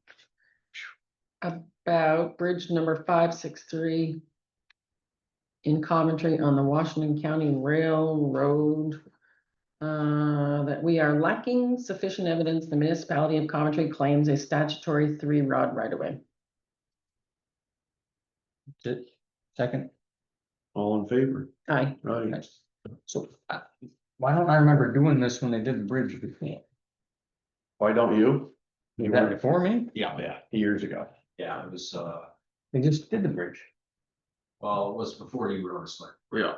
[SPEAKER 3] about bridge number 563 in Coventry on the Washington County Railroad. That we are lacking sufficient evidence the municipality of Coventry claims a statutory 3-rod right-of-way.
[SPEAKER 4] That's it. Second.
[SPEAKER 2] all in favor,
[SPEAKER 3] Aye.
[SPEAKER 2] right?
[SPEAKER 4] So why don't I remember doing this when they did the bridge before?
[SPEAKER 2] Why don't you?
[SPEAKER 4] Was that before me?
[SPEAKER 2] Yeah, years ago.
[SPEAKER 1] Yeah, it was,
[SPEAKER 4] They just did the bridge.
[SPEAKER 1] well, it was before you were on select.
[SPEAKER 2] Yeah.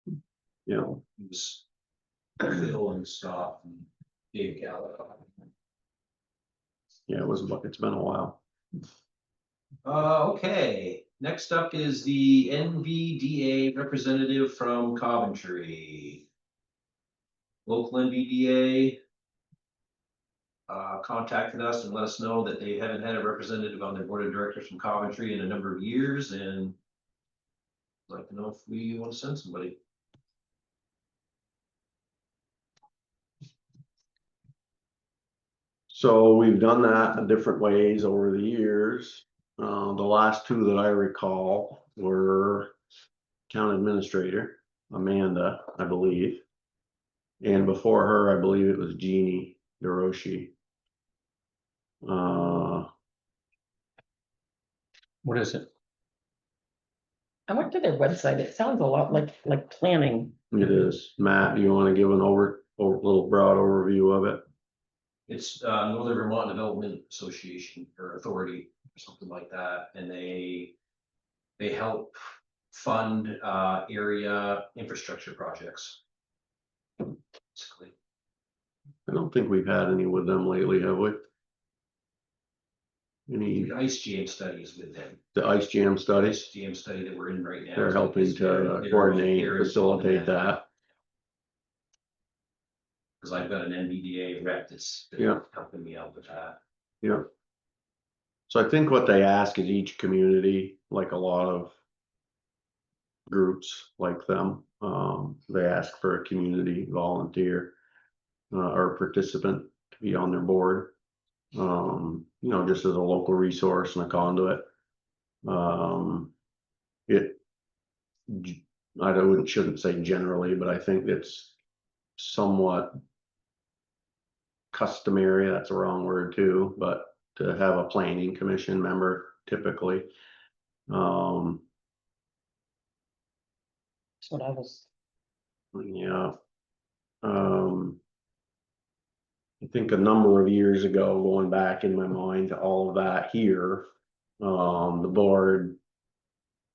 [SPEAKER 2] You know,
[SPEAKER 1] It was Phil and Scott and Dave Gallagher.
[SPEAKER 2] yeah, it's been a while.
[SPEAKER 1] Okay, next up is the NVDA representative from Coventry. Local NVDA. Contacted us and let us know that they haven't had a representative on their board of directors from Coventry in a number of years, and I'd like to know if we want to send somebody.
[SPEAKER 2] So we've done that in different ways over the years. The last two that I recall were town administrator, Amanda, I believe. And before her, I believe it was Jeannie DeRoshi.
[SPEAKER 4] What is it?
[SPEAKER 3] I went to their website. It sounds a lot like planning.
[SPEAKER 2] It is. Matt, do you want to give an little broad overview of it?
[SPEAKER 1] It's Northern Vermont Development Association or Authority or something like that, and they help fund area infrastructure projects. Basically.
[SPEAKER 2] I don't think we've had any with them lately, have we? Any,
[SPEAKER 1] The ice jam studies with them.
[SPEAKER 2] the ice jam studies,
[SPEAKER 1] Ice jam study that we're in right now.
[SPEAKER 2] they're helping to
[SPEAKER 1] They're-
[SPEAKER 2] coordinate,
[SPEAKER 1] they're
[SPEAKER 2] facilitate
[SPEAKER 1] involved in
[SPEAKER 2] that.
[SPEAKER 1] Cause I've got an NVDA rep that's
[SPEAKER 2] Yeah.
[SPEAKER 1] helping me out with that.
[SPEAKER 2] Yeah. So I think what they ask is each community, like a lot of groups like them, they ask for a community volunteer or participant to be on their board. You know, just as a local resource and a conduit. It, shouldn't say generally, but I think it's somewhat customary, that's a wrong word too, but to have a planning commission member typically.
[SPEAKER 3] That's what I was.
[SPEAKER 2] Yeah. I think a number of years ago, going back in my mind to all of that here, the board,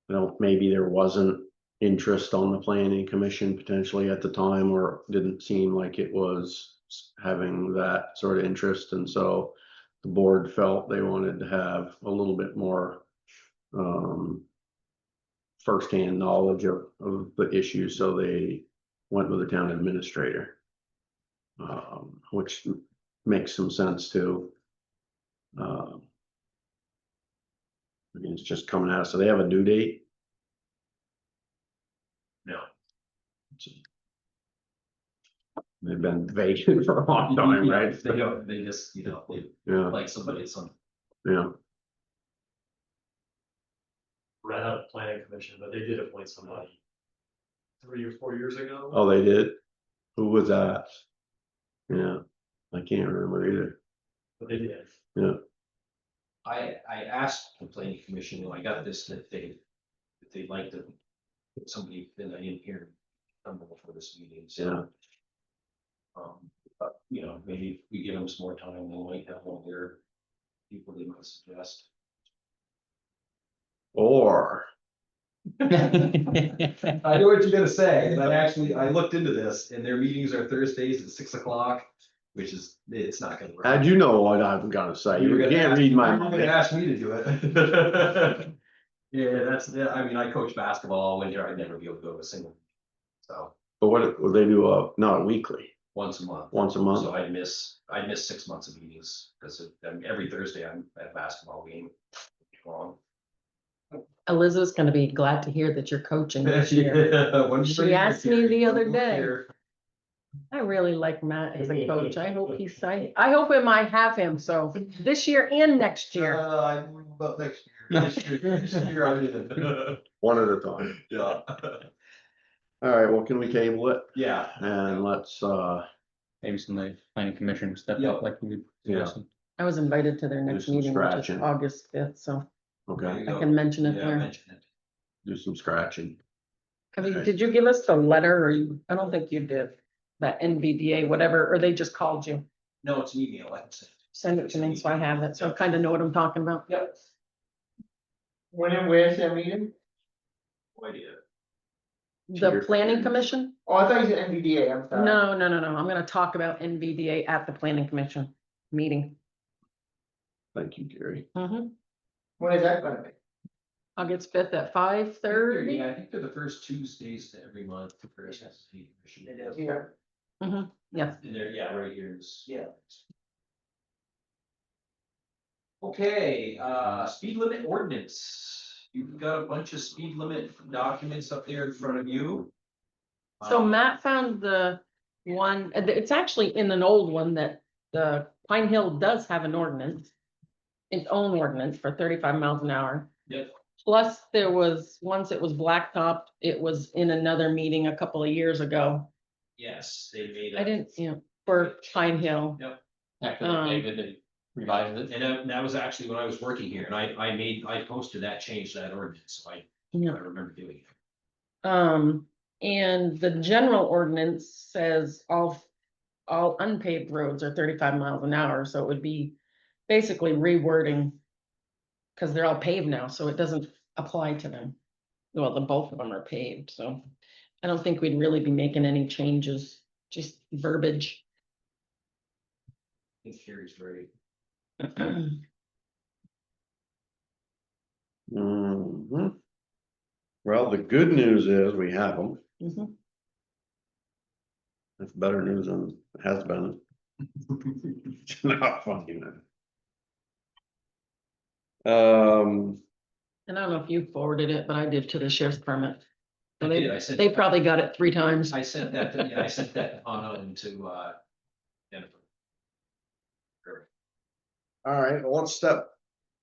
[SPEAKER 2] you know, maybe there wasn't interest on the planning commission potentially at the time, or didn't seem like it was having that sort of interest, and so the board felt they wanted to have a little bit more firsthand knowledge of the issue, so they went with the town administrator, which makes some sense too. I mean, it's just coming out, so they have a due date.
[SPEAKER 1] No.
[SPEAKER 2] They've been vacant for a long time, right?
[SPEAKER 1] They don't, they just, they
[SPEAKER 2] Yeah,
[SPEAKER 1] like somebody, some,
[SPEAKER 2] yeah.
[SPEAKER 6] Ran out of planning commission, but they did appoint somebody 3 or 4 years ago.
[SPEAKER 2] Oh, they did? Who was that? Yeah, I can't remember either.
[SPEAKER 6] But they did.
[SPEAKER 2] Yeah,
[SPEAKER 1] I asked the planning commission, when I got this, that they'd like to put somebody, then I didn't hear them for this meeting,
[SPEAKER 2] yeah.
[SPEAKER 1] so. But, you know, maybe if we give them some more time, they might have one of their people they might suggest.
[SPEAKER 2] Or,
[SPEAKER 1] I know what you're gonna say, and I looked into this, and their meetings are Thursdays at 6 o'clock, which is, it's not gonna work.
[SPEAKER 2] how'd you know what I'm gonna say?
[SPEAKER 1] You were
[SPEAKER 2] You
[SPEAKER 1] gonna
[SPEAKER 2] can't
[SPEAKER 1] ask-
[SPEAKER 2] read my
[SPEAKER 1] you were gonna
[SPEAKER 2] mind.
[SPEAKER 1] ask me to do it. Yeah, I mean, I coach basketball all winter, I'd never be able to go to a single. So,
[SPEAKER 2] But what would they do, not weekly,
[SPEAKER 1] once a month.
[SPEAKER 2] once a month?
[SPEAKER 1] So I'd miss 6 months of meetings, because every Thursday I'm at basketball game. Long.
[SPEAKER 3] Elizabeth's gonna be glad to hear that you're coaching this year.
[SPEAKER 1] Yeah,
[SPEAKER 3] She asked me the other day. I really like Matt as a coach. I hope I hope we might have him, so this year and next year.
[SPEAKER 1] I don't know about next year. This year I did.
[SPEAKER 2] One at a time.
[SPEAKER 1] Yeah.
[SPEAKER 2] All right, well, can we table it?
[SPEAKER 1] Yeah.
[SPEAKER 2] And let's,
[SPEAKER 4] Maybe somebody planning commission step
[SPEAKER 1] Yeah.
[SPEAKER 4] up like we
[SPEAKER 2] Yeah.
[SPEAKER 4] suggested.
[SPEAKER 3] I was invited to their
[SPEAKER 2] Do
[SPEAKER 3] next
[SPEAKER 2] some
[SPEAKER 3] meeting, which is
[SPEAKER 2] scratching.
[SPEAKER 3] August 5th, so
[SPEAKER 2] okay,
[SPEAKER 3] I can mention it
[SPEAKER 1] Yeah,
[SPEAKER 3] there.
[SPEAKER 1] mention it.
[SPEAKER 2] do some scratching.
[SPEAKER 3] I mean,
[SPEAKER 2] Okay.
[SPEAKER 3] did you give us the letter or I don't think you did, that NVDA, whatever, or they just called you?
[SPEAKER 1] No, it's an email, I can send.
[SPEAKER 3] Send it to me so I have it, so I kind of know what I'm talking about.
[SPEAKER 1] Yep.
[SPEAKER 9] When and where's that meeting?
[SPEAKER 1] No idea.
[SPEAKER 3] The planning commission?
[SPEAKER 9] Oh, I thought you said NVDA, I'm sorry.
[SPEAKER 3] No, I'm gonna talk about NVDA at the planning commission meeting.
[SPEAKER 2] Thank you, Gary.
[SPEAKER 3] Mhm.
[SPEAKER 9] When is that gonna be?
[SPEAKER 3] August 5th at 5:30.
[SPEAKER 1] Yeah, I think they're the first Tuesdays to every month for SSD commission.
[SPEAKER 9] Here.
[SPEAKER 3] Yeah,
[SPEAKER 1] And they're, yeah, right here is. Yeah. Okay, speed limit ordinance. You've got a bunch of speed limit documents up there in front of you.
[SPEAKER 3] so Matt found the one, it's actually in an old one that the Pine Hill does have an ordinance. Its own ordinance for 35 miles an hour.
[SPEAKER 1] Yep.
[SPEAKER 3] Plus, there was, once it was blacktopped, it was in another meeting a couple of years ago.
[SPEAKER 1] Yes, they made.
[SPEAKER 3] I didn't, for Pine Hill.
[SPEAKER 1] Yep.
[SPEAKER 4] After
[SPEAKER 3] Um,
[SPEAKER 4] David, they revised it.
[SPEAKER 1] And that was actually when I was working here, and I posted that change to that ordinance, so I
[SPEAKER 3] Yeah.
[SPEAKER 1] remember doing it.
[SPEAKER 3] And the general ordinance says all unpaved roads are 35 miles an hour, so it would be basically rewording. Cause they're all paved now, so it doesn't apply to them. Well, the both of them are paved, so I don't think we'd really be making any changes, just verbiage.
[SPEAKER 1] I think Carrie's ready.
[SPEAKER 2] Mhm. Well, the good news is we have them.
[SPEAKER 3] Mhm.
[SPEAKER 2] That's better news than it has been. It's not funny, man.
[SPEAKER 3] And I don't know if you forwarded it, but I did to the sheriff's permit.
[SPEAKER 1] I
[SPEAKER 3] So
[SPEAKER 1] did, I sent.
[SPEAKER 3] they probably got it 3 times.
[SPEAKER 1] I sent that, yeah, I sent that on to, Jennifer.
[SPEAKER 2] All right, well,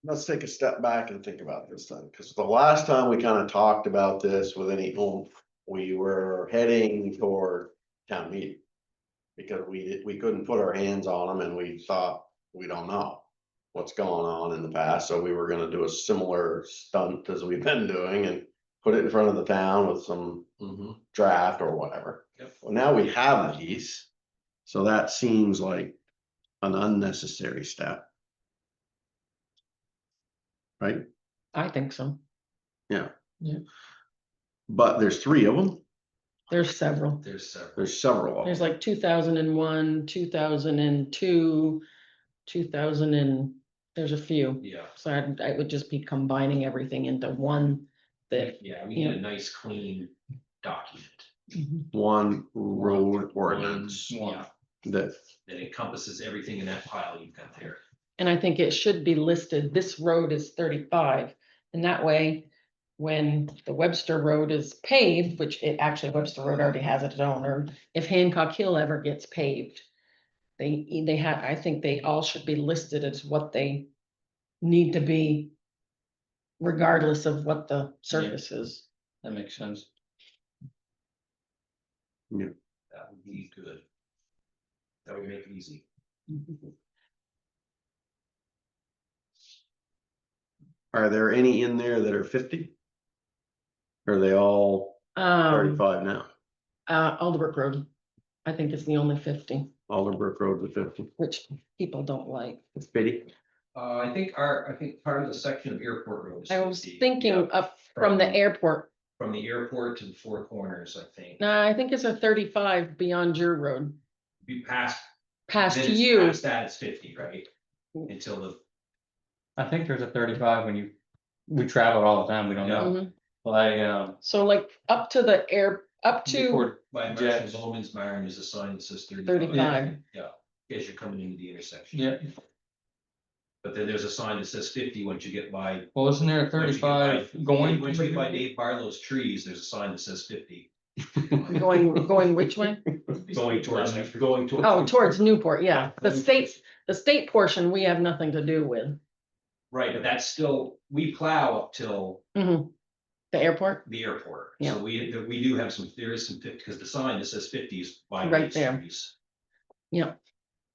[SPEAKER 2] let's take a step back and think about this then, because the last time we kind of talked about this with any oomph, we were heading toward town meeting. Because we couldn't put our hands on them and we thought, we don't know what's going on in the past, so we were gonna do a similar stunt as we've been doing and put it in front of the town with some draft or whatever.
[SPEAKER 1] Yep.
[SPEAKER 2] Well, now we have these, so that seems like an unnecessary step. Right?
[SPEAKER 3] I think so.
[SPEAKER 2] Yeah.
[SPEAKER 3] Yeah.
[SPEAKER 2] But there's 3 of them,
[SPEAKER 3] There's several.
[SPEAKER 1] There's several.
[SPEAKER 2] there's several of
[SPEAKER 3] There's
[SPEAKER 2] them.
[SPEAKER 3] like 2001, 2002, 2000 and there's a few.
[SPEAKER 1] Yeah,
[SPEAKER 3] So I would just be combining everything into one that.
[SPEAKER 1] yeah, we need a nice, clean document
[SPEAKER 2] One road ordinance
[SPEAKER 4] One.
[SPEAKER 2] that,
[SPEAKER 1] that encompasses everything in that pile you've got there.
[SPEAKER 3] And I think it should be listed, this road is 35, and that way. When the Webster Road is paved, which it actually Webster Road already has its own, or if Hancock Hill ever gets paved. They have, I think they all should be listed as what they need to be. Regardless of what the surface is.
[SPEAKER 4] That makes sense.
[SPEAKER 1] That would be good. That would make it easy.
[SPEAKER 2] are there any in there that are 50? Are they all 35 now?
[SPEAKER 3] Alderbrook Road, I think is the only 50,
[SPEAKER 2] Alderbrook Road to 50.
[SPEAKER 3] which people don't like.
[SPEAKER 2] It's pity.
[SPEAKER 1] I think part of the section of Airport Road is
[SPEAKER 3] I was
[SPEAKER 1] 50.
[SPEAKER 3] thinking
[SPEAKER 1] Yeah,
[SPEAKER 3] up from the airport,
[SPEAKER 1] from the airport to the Four Corners, I think.
[SPEAKER 3] no, I think it's a 35 beyond your road,
[SPEAKER 1] Be past.
[SPEAKER 3] past
[SPEAKER 1] then it's
[SPEAKER 3] you.
[SPEAKER 1] Past that, it's 50, right? Until the,
[SPEAKER 4] I think there's a 35 when we travel all the time, we don't know.
[SPEAKER 3] Mhm.
[SPEAKER 4] Like,
[SPEAKER 3] So like up to the air, up to
[SPEAKER 4] before
[SPEAKER 1] by
[SPEAKER 4] Jets.
[SPEAKER 1] Marshall Bowman's Barn, there's a sign that says 35.
[SPEAKER 3] 35,
[SPEAKER 1] Yeah, as you're coming into the intersection.
[SPEAKER 4] Yeah,
[SPEAKER 1] But then there's a sign that says 50 once you get by.
[SPEAKER 4] well, isn't there a
[SPEAKER 1] once you get
[SPEAKER 4] 35
[SPEAKER 1] by-
[SPEAKER 4] going?
[SPEAKER 1] Once you get by Dave Barlow's trees, there's a sign that says 50.
[SPEAKER 3] going which way?
[SPEAKER 1] Going towards.
[SPEAKER 3] Oh, towards Newport, yeah, the state portion, we have nothing to do with.
[SPEAKER 1] Right, but that's still, we plow up till
[SPEAKER 3] Mhm. The airport,
[SPEAKER 1] the airport.
[SPEAKER 3] Yeah.
[SPEAKER 1] So we do have some, there is some 50, because the sign that says 50 is by
[SPEAKER 3] Right
[SPEAKER 1] these
[SPEAKER 3] there.
[SPEAKER 1] trees.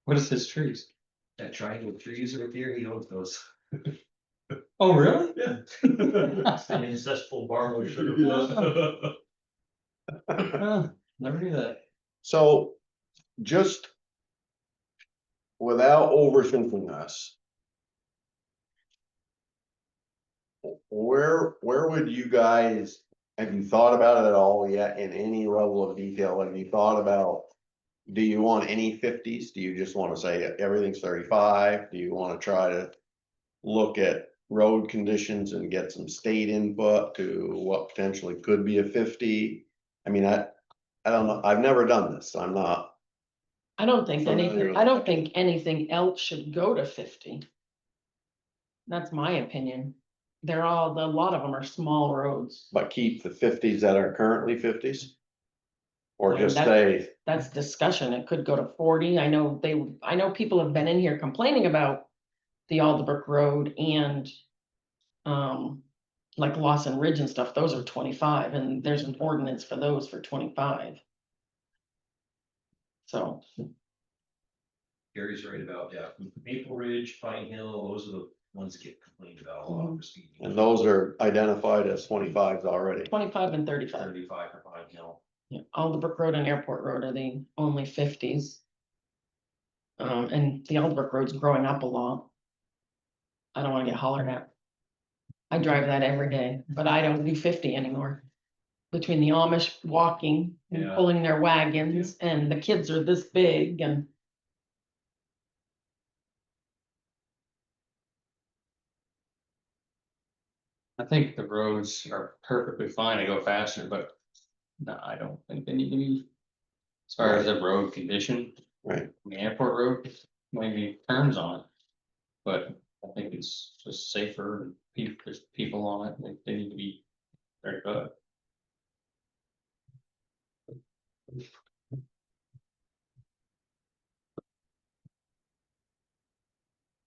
[SPEAKER 4] What is this trees?
[SPEAKER 1] That triangle of trees right there, he owns those.
[SPEAKER 4] Oh, really?
[SPEAKER 1] Yeah.
[SPEAKER 6] An ancestral Barlow sugar.
[SPEAKER 4] Never knew that.
[SPEAKER 2] So just without overthinking this. Where would you guys, have you thought about it at all yet in any level of detail? Have you thought about, do you want any 50s? Do you just want to say everything's 35? Do you want to try to look at road conditions and get some state input to what potentially could be a 50? I mean, I don't know. I've never done this. I'm not.
[SPEAKER 3] I don't think
[SPEAKER 2] Familiar with
[SPEAKER 3] I
[SPEAKER 2] it.
[SPEAKER 3] don't think anything else should go to 50. That's my opinion. A lot of them are small roads.
[SPEAKER 2] But keep the 50s that are currently 50s? Or
[SPEAKER 3] Yeah,
[SPEAKER 2] just
[SPEAKER 3] that-
[SPEAKER 2] say,
[SPEAKER 3] That's discussion. It could go to 40. I know people have been in here complaining about the Alderbrook Road and like Lawson Ridge and stuff. Those are 25 and there's an ordinance for those for 25. So,
[SPEAKER 1] Gary's right about, yeah, Maple Ridge, Pine Hill, those are the ones that get complained about a lot for speeding.
[SPEAKER 2] and those are identified as 25s already.
[SPEAKER 3] 25 and 35.
[SPEAKER 1] 35 for Pine Hill.
[SPEAKER 3] Yeah, Alderbrook Road and Airport Road are the only 50s. And the Alderbrook Road's growing up a lot. I don't wanna get hollered at. I drive that every day, but I don't do 50 anymore. Between the Amish walking and
[SPEAKER 1] Yeah.
[SPEAKER 3] pulling their wagons and the kids are this big and.
[SPEAKER 4] I think the roads are perfectly fine to go faster, but no, I don't think they need to be. As far as the road condition,
[SPEAKER 2] Right.
[SPEAKER 4] the airport road, maybe turns on it. But I think it's just safer, there's people on it, they need to be very good.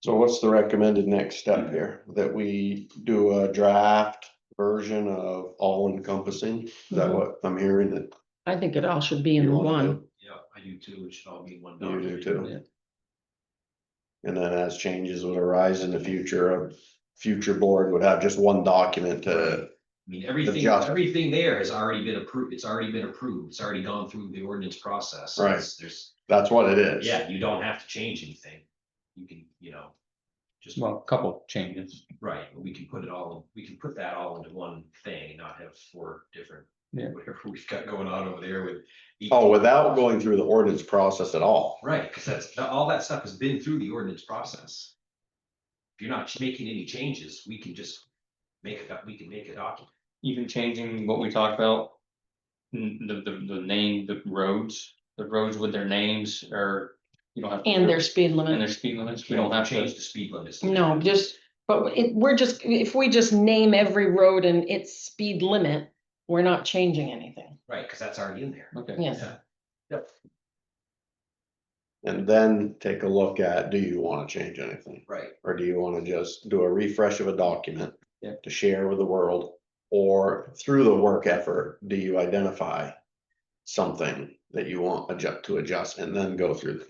[SPEAKER 2] So what's the recommended next step here? That we do a draft version of all encompassing? Is that
[SPEAKER 3] Mhm.
[SPEAKER 2] what I'm hearing that
[SPEAKER 3] I think it all should be in
[SPEAKER 2] you wanna
[SPEAKER 3] one.
[SPEAKER 2] do?
[SPEAKER 1] Yeah, I do too. It should all be one
[SPEAKER 2] You do
[SPEAKER 1] document.
[SPEAKER 2] too. And then as changes would arise in the future, a future board would have just one document to,
[SPEAKER 1] I mean, everything,
[SPEAKER 2] Adjust.
[SPEAKER 1] everything there has already been approved. It's already been approved. It's already gone through the ordinance process. So
[SPEAKER 2] Right.
[SPEAKER 1] There's,
[SPEAKER 2] that's what it is.
[SPEAKER 1] yeah, you don't have to change anything. You can, just,
[SPEAKER 4] Well, a couple changes.
[SPEAKER 1] right, but we can put it all, we can put that all into one thing and not have 4 different.
[SPEAKER 4] Yeah.
[SPEAKER 1] Whatever we've got going on over there with. each-
[SPEAKER 2] Oh, without going through the ordinance process at all.
[SPEAKER 1] Right, because all that stuff has been through the ordinance process. If you're not making any changes, we can just we can make a document.
[SPEAKER 4] Even changing what we talked about. The name, the roads with their names, or you don't have. to-
[SPEAKER 3] And their speed
[SPEAKER 4] And their
[SPEAKER 3] limit.
[SPEAKER 4] speed limits, we don't have to
[SPEAKER 1] change the speed limits.
[SPEAKER 3] No, just, but if we just name every road and its speed limit, we're not changing anything.
[SPEAKER 1] Right, because that's already in there.
[SPEAKER 4] Okay.
[SPEAKER 3] Yes.
[SPEAKER 1] Yeah. Yep,
[SPEAKER 2] And then take a look at, do you wanna change anything?
[SPEAKER 1] right.
[SPEAKER 2] Or do you wanna just do a refresh of a document?
[SPEAKER 4] Yeah.
[SPEAKER 2] To share with the world? Or through the work effort, do you identify something that you want to adjust and then go through?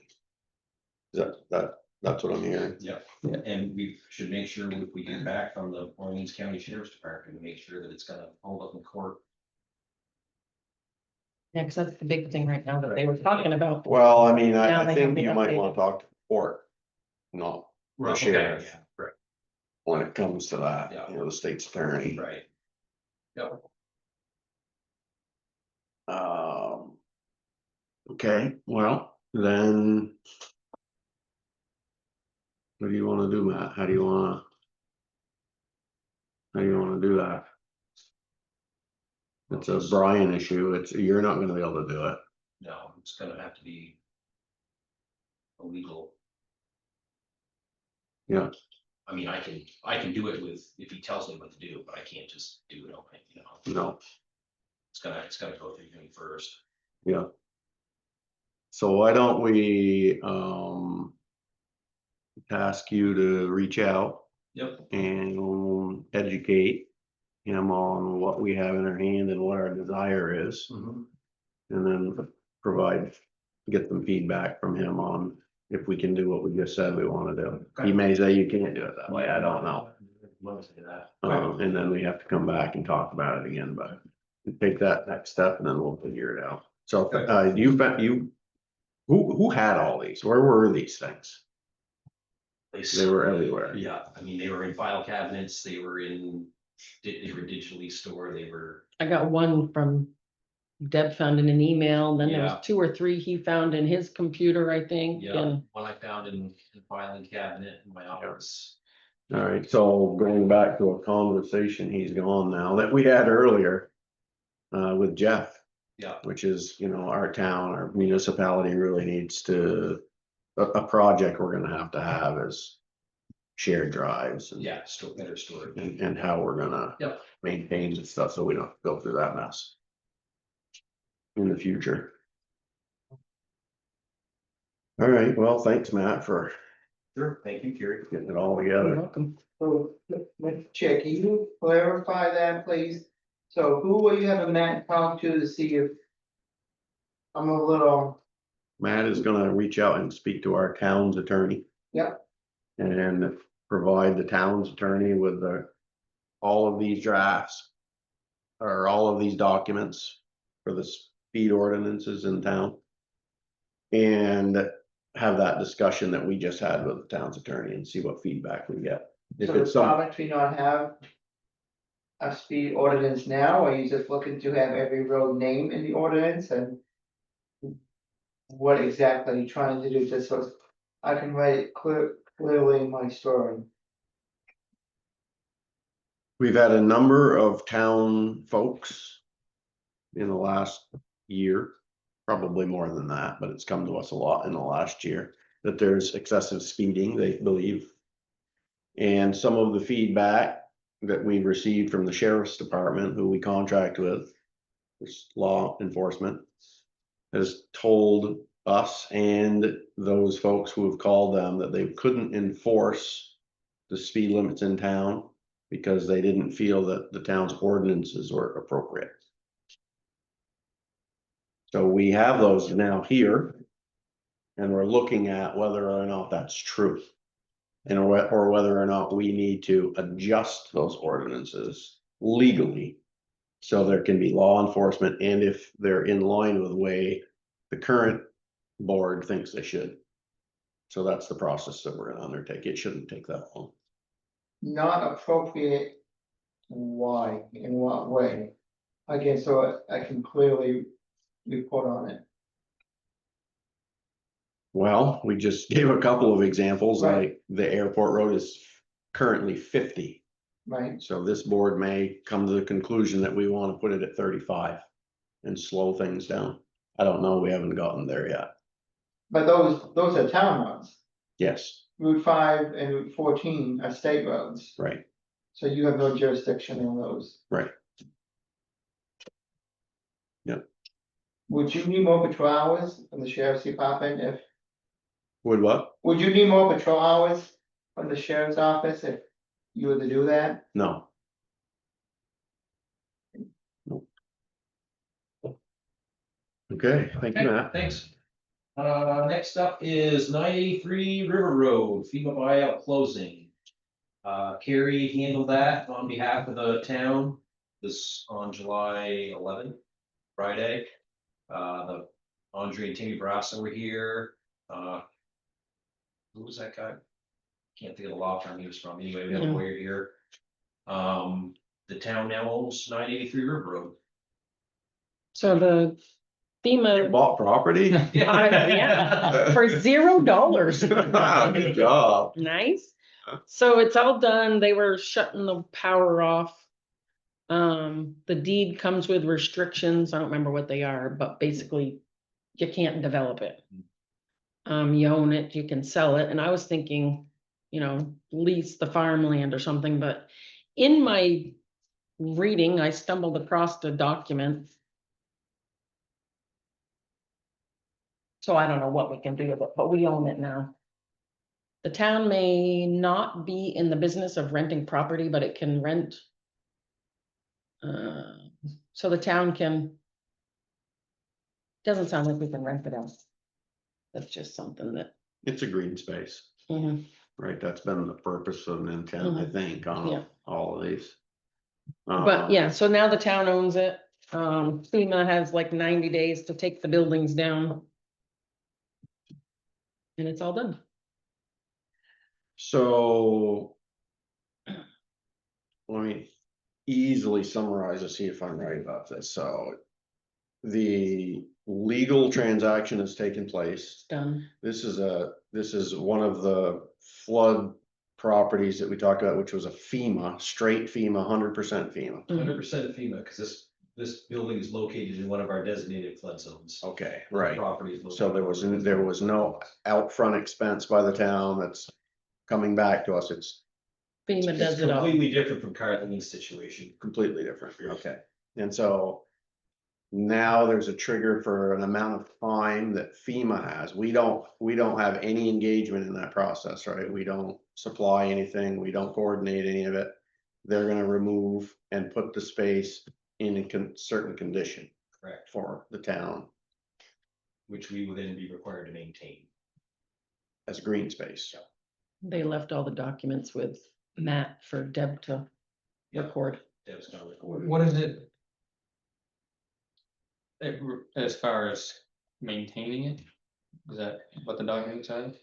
[SPEAKER 2] That's what I'm hearing.
[SPEAKER 1] Yep.
[SPEAKER 4] Yeah.
[SPEAKER 1] And we should make sure if we get back from the Orleans County Sheriff's Department, to make sure that it's gonna hold up in court.
[SPEAKER 3] Yeah, because that's the big thing right now that they were talking about.
[SPEAKER 2] Well, I mean,
[SPEAKER 3] Now
[SPEAKER 2] I
[SPEAKER 3] they
[SPEAKER 2] think
[SPEAKER 3] have the
[SPEAKER 2] you might
[SPEAKER 3] updated.
[SPEAKER 2] wanna talk to the court. Not the
[SPEAKER 1] Okay,
[SPEAKER 2] sheriff,
[SPEAKER 1] yeah, right,
[SPEAKER 2] when it comes to that,
[SPEAKER 1] Yeah.
[SPEAKER 2] the state's attorney.
[SPEAKER 1] right. Yep.
[SPEAKER 2] Okay, well, then. What do you wanna do, Matt? How do you wanna do that? It's a Brian issue. You're not gonna be able to do it.
[SPEAKER 1] No, it's gonna have to be illegal.
[SPEAKER 2] Yeah.
[SPEAKER 1] I mean, I can do it if he tells me what to do, but I can't just do it,
[SPEAKER 2] No,
[SPEAKER 1] It's gotta go through him first.
[SPEAKER 2] yeah. So why don't we, task you to reach out
[SPEAKER 1] Yep,
[SPEAKER 2] and educate him on what we have in our hand and what our desire is,
[SPEAKER 1] mhm,
[SPEAKER 2] and then get some feedback from him on if we can do what we just said we wanna do. He may say you can't do it that way, I don't know.
[SPEAKER 1] Love to say that.
[SPEAKER 2] And then we have to come back and talk about it again, but take that next step and then we'll figure it out. So, who had all these? Where were these things? They were everywhere.
[SPEAKER 1] Yeah, I mean, they were in file cabinets, they were digitally stored, they were,
[SPEAKER 3] I got one from Deb found in an email, then there
[SPEAKER 1] Yeah.
[SPEAKER 3] was 2 or 3 he found in his computer, I think,
[SPEAKER 1] yeah,
[SPEAKER 3] and
[SPEAKER 1] one I found in the filing cabinet in my office.
[SPEAKER 2] All right, so going back to a conversation, he's gone now, that we had earlier. With Jeff.
[SPEAKER 1] Yeah.
[SPEAKER 2] Which is, our town, our municipality really needs to, a project we're gonna have is. Shared drives and,
[SPEAKER 1] Yeah, better storage.
[SPEAKER 2] and how we're gonna.
[SPEAKER 1] Yep.
[SPEAKER 2] Maintain and stuff, so we don't go through that mess. In the future. All right, well, thanks, Matt, for
[SPEAKER 1] Sure, thank you, Kerry.
[SPEAKER 2] getting it all
[SPEAKER 3] you're
[SPEAKER 2] together.
[SPEAKER 3] welcome.
[SPEAKER 10] So, Mr. Chair, can you clarify that, please? So who will you have a Matt talk to see if I'm a little,
[SPEAKER 2] Matt is gonna reach out and speak to our town's attorney.
[SPEAKER 10] Yep.
[SPEAKER 2] And provide the town's attorney with all of these drafts. Or all of these documents for the speed ordinances in town. And have that discussion that we just had with the town's attorney and see what feedback we get. If
[SPEAKER 10] so the
[SPEAKER 2] it's some,
[SPEAKER 10] province we not have a speed ordinance now, or are you just looking to have every road name in the ordinance and what exactly are you trying to do, just so I can write it clearly in my story?
[SPEAKER 2] we've had a number of town folks. In the last year, probably more than that, but it's come to us a lot in the last year, that there's excessive speeding, they believe. And some of the feedback that we received from the sheriff's department, who we contract with, this law enforcement, has told us and those folks who have called them that they couldn't enforce the speed limits in town because they didn't feel that the town's ordinances were appropriate. So we have those now here, and we're looking at whether or not that's true. And or whether or not we need to adjust those ordinances legally. So there can be law enforcement, and if they're in line with the way the current board thinks they should. So that's the process that we're gonna undertake. It shouldn't take that long.
[SPEAKER 10] Not appropriate, why, in what way? Again, so I can clearly report on it.
[SPEAKER 2] Well, we just gave a couple of examples,
[SPEAKER 10] Right.
[SPEAKER 2] like the airport road is currently 50.
[SPEAKER 10] Right,
[SPEAKER 2] So this board may come to the conclusion that we want to put it at 35 and slow things down. I don't know, we haven't gotten there yet.
[SPEAKER 10] but those are town roads.
[SPEAKER 2] Yes,
[SPEAKER 10] Route 5 and Route 14 are state roads,
[SPEAKER 2] right,
[SPEAKER 10] so you have no jurisdiction on those.
[SPEAKER 2] right. Yep.
[SPEAKER 10] Would you need more patrol hours from the sheriff's department if,
[SPEAKER 2] Would what?
[SPEAKER 10] would you need more patrol hours from the sheriff's office if you were to do that?
[SPEAKER 2] No. Okay, thank you,
[SPEAKER 1] Okay,
[SPEAKER 2] Matt.
[SPEAKER 1] thanks. Next up is 983 River Road, FEMA buyout closing. Carrie handled that on behalf of the town, this on July 11th, Friday. The Andre and Timmy Brassa were here. Who was that guy? Can't think of the law firm he was from. Anyway, we have a
[SPEAKER 3] Yeah.
[SPEAKER 1] lawyer here. The town now owns 983 River Road.
[SPEAKER 3] So the FEMA,
[SPEAKER 2] Bought property?
[SPEAKER 3] yeah, for $0.
[SPEAKER 2] Good job.
[SPEAKER 3] Nice. So it's all done. They were shutting the power off. The deed comes with restrictions. I don't remember what they are, but basically you can't develop it. You own it, you can sell it. And I was thinking, lease the farmland or something, but in my reading, I stumbled across a document. So I don't know what we can do with it, but we own it now. The town may not be in the business of renting property, but it can rent. So the town can. Doesn't sound like we can rent it out. That's just something that.
[SPEAKER 2] It's a green space,
[SPEAKER 3] Mhm.
[SPEAKER 2] right? That's been the purpose and intent, I think,
[SPEAKER 3] Yeah.
[SPEAKER 2] on all of these.
[SPEAKER 3] But yeah, so now the town owns it. FEMA has like 90 days to take the buildings down. And it's all done.
[SPEAKER 2] So. Let me easily summarize and see if I'm right about this. So. The legal transaction has taken place.
[SPEAKER 3] It's done.
[SPEAKER 2] This is one of the flood properties that we talked about, which was a FEMA, straight FEMA, 100% FEMA.
[SPEAKER 1] 100% FEMA, because this building is located in one of our designated flood zones.
[SPEAKER 2] Okay, right.
[SPEAKER 1] Property. is
[SPEAKER 2] So
[SPEAKER 1] located-
[SPEAKER 2] there was no upfront expense by the town that's coming back to us. It's
[SPEAKER 3] FEMA does
[SPEAKER 1] It's
[SPEAKER 3] it all.
[SPEAKER 1] completely different from Carlene's situation.
[SPEAKER 2] completely different. Okay. And so now there's a trigger for an amount of time that FEMA has. We don't have any engagement in that process, right? We don't supply anything. We don't coordinate any of it. They're gonna remove and put the space in a certain condition
[SPEAKER 1] Correct.
[SPEAKER 2] for the town
[SPEAKER 1] Which we would then be required to maintain.
[SPEAKER 2] as green space.
[SPEAKER 3] They left all the documents with Matt for Deb to record.
[SPEAKER 1] Deb's gonna record.
[SPEAKER 4] What is it? As far as maintaining it, is that what the document says?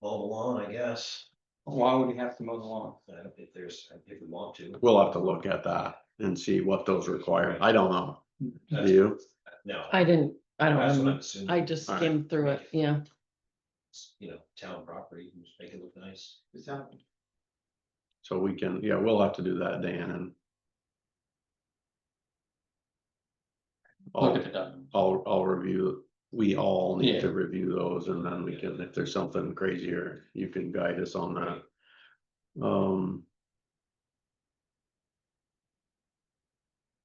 [SPEAKER 1] Mow the lawn, I guess.
[SPEAKER 4] Why would we have to mow the lawn?
[SPEAKER 1] If we want to.
[SPEAKER 2] We'll have to look at that and see what those require. I don't know. Do you?
[SPEAKER 1] No.
[SPEAKER 3] I don't
[SPEAKER 1] That's what
[SPEAKER 3] know.
[SPEAKER 1] I'm assuming.
[SPEAKER 3] I just
[SPEAKER 2] All right.
[SPEAKER 3] skimmed through it, yeah.
[SPEAKER 1] Town property, just make it look nice.
[SPEAKER 2] So we can, yeah, we'll have to do that, Dan, and
[SPEAKER 4] Look at the document.
[SPEAKER 2] I'll review, we all need
[SPEAKER 4] Yeah.
[SPEAKER 2] to review those, and then we can, if there's something crazier, you can guide us on that.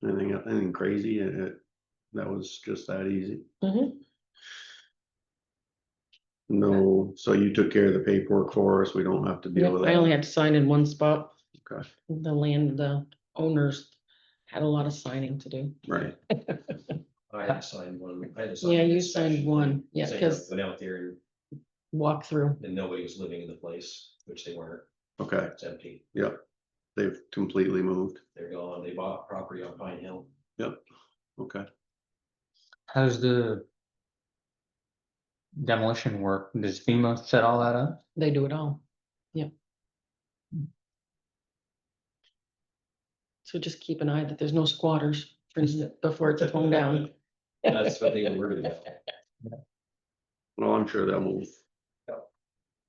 [SPEAKER 2] Anything crazy? That was just that easy.
[SPEAKER 3] Mhm.
[SPEAKER 2] No, so you took care of the paperwork for us. We don't have to
[SPEAKER 3] Yeah,
[SPEAKER 2] deal with
[SPEAKER 3] I only
[SPEAKER 2] that.
[SPEAKER 3] had to sign in one spot.
[SPEAKER 2] Okay,
[SPEAKER 3] The owners had a lot of signing to do.
[SPEAKER 2] right.
[SPEAKER 1] I had to sign one. I had to sign
[SPEAKER 3] Yeah,
[SPEAKER 1] an
[SPEAKER 3] you
[SPEAKER 1] inspection
[SPEAKER 3] signed one, yeah,
[SPEAKER 1] saying I
[SPEAKER 3] because
[SPEAKER 1] went out there
[SPEAKER 3] walk through.
[SPEAKER 1] and nobody was living in the place, which they weren't.
[SPEAKER 2] Okay,
[SPEAKER 1] It's empty.
[SPEAKER 2] yep. They've completely moved.
[SPEAKER 1] They're gone. They bought property on Pine Hill.
[SPEAKER 2] Yep, okay.
[SPEAKER 4] How's the demolition work? Does FEMA set all that up?
[SPEAKER 3] They do it all. Yep. So just keep an eye that there's no squatters before it's torn down.
[SPEAKER 1] That's what they were worried about.
[SPEAKER 2] Well, I'm sure they'll move.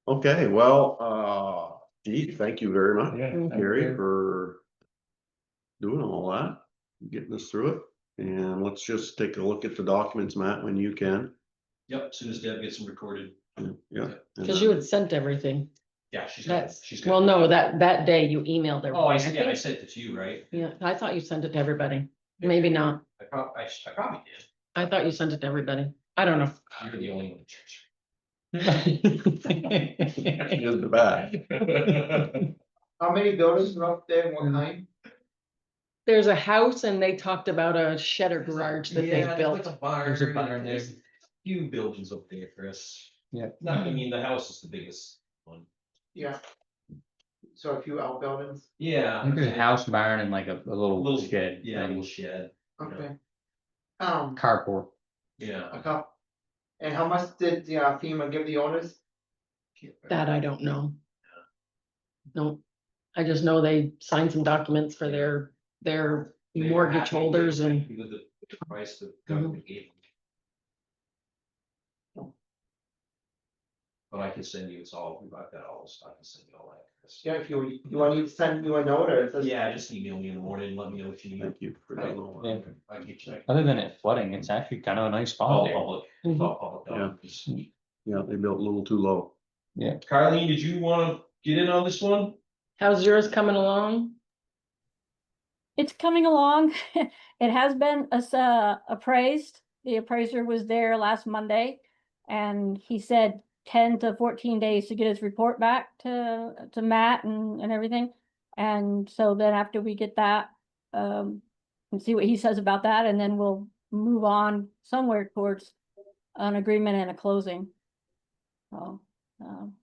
[SPEAKER 2] Okay, well, gee, thank you very much, Gary, for doing all that, getting us through it. And let's just take a look at the documents, Matt, when you can.
[SPEAKER 1] Yep, as soon as Deb gets them recorded.
[SPEAKER 2] Yeah.
[SPEAKER 3] Cause you had sent everything.
[SPEAKER 1] Yeah, she's.
[SPEAKER 3] That's,
[SPEAKER 1] good.
[SPEAKER 3] well, no, that day you emailed everybody.
[SPEAKER 1] Oh, I said, yeah, I
[SPEAKER 3] think.
[SPEAKER 1] sent it to you, right?
[SPEAKER 3] Yeah, I thought you sent it to everybody. Maybe not.
[SPEAKER 1] I probably did.
[SPEAKER 3] I thought you sent it to everybody. I don't know.
[SPEAKER 1] You're the only one.
[SPEAKER 2] Just the bad.
[SPEAKER 10] How many buildings are up there and what kind?
[SPEAKER 3] There's a house and they talked about a shed or garage that
[SPEAKER 1] Yeah,
[SPEAKER 3] they
[SPEAKER 1] there's
[SPEAKER 3] built.
[SPEAKER 1] like a barn.
[SPEAKER 4] There's a barn there.
[SPEAKER 1] There's a few buildings up there, Chris.
[SPEAKER 4] Yeah.
[SPEAKER 1] No, I mean, the house is the biggest one.
[SPEAKER 10] Yeah. So a few outbuildings,
[SPEAKER 4] I
[SPEAKER 1] Yeah.
[SPEAKER 4] think there's a house, barn, and like a little
[SPEAKER 1] Little
[SPEAKER 4] shed.
[SPEAKER 1] Yeah, a
[SPEAKER 4] thing.
[SPEAKER 1] little shed.
[SPEAKER 10] okay.
[SPEAKER 4] Carport.
[SPEAKER 1] Yeah.
[SPEAKER 10] A couple. And how much did the FEMA give the owners?
[SPEAKER 3] That I don't know. No, I just know they signed some documents for their
[SPEAKER 1] They were
[SPEAKER 3] mortgage
[SPEAKER 1] happy
[SPEAKER 3] holders and.
[SPEAKER 1] with the price the government gave them. But I can send you, we've got that all, I can send you all that, Chris.
[SPEAKER 10] Yeah, if you want me to send you a note or? is this-
[SPEAKER 1] Yeah, just email me in the morning, let me know what you need.
[SPEAKER 2] Thank you for doing all
[SPEAKER 4] Yeah.
[SPEAKER 2] that.
[SPEAKER 1] I can get you.
[SPEAKER 4] Other than it flooding, it's actually kind of a nice spot
[SPEAKER 1] All
[SPEAKER 4] there.
[SPEAKER 1] public,
[SPEAKER 3] Mhm.
[SPEAKER 1] all public
[SPEAKER 2] Yeah.
[SPEAKER 1] documents.
[SPEAKER 2] Yeah, they built a little too low.
[SPEAKER 1] Carleen, did you wanna get in on this one?
[SPEAKER 3] How's yours coming along?
[SPEAKER 8] It's coming along. It has been appraised. The appraiser was there last Monday. And he said 10 to 14 days to get his report back to Matt and everything. And so then after we get that, and see what he says about that, and then we'll move on somewhere towards an agreement and a closing. So,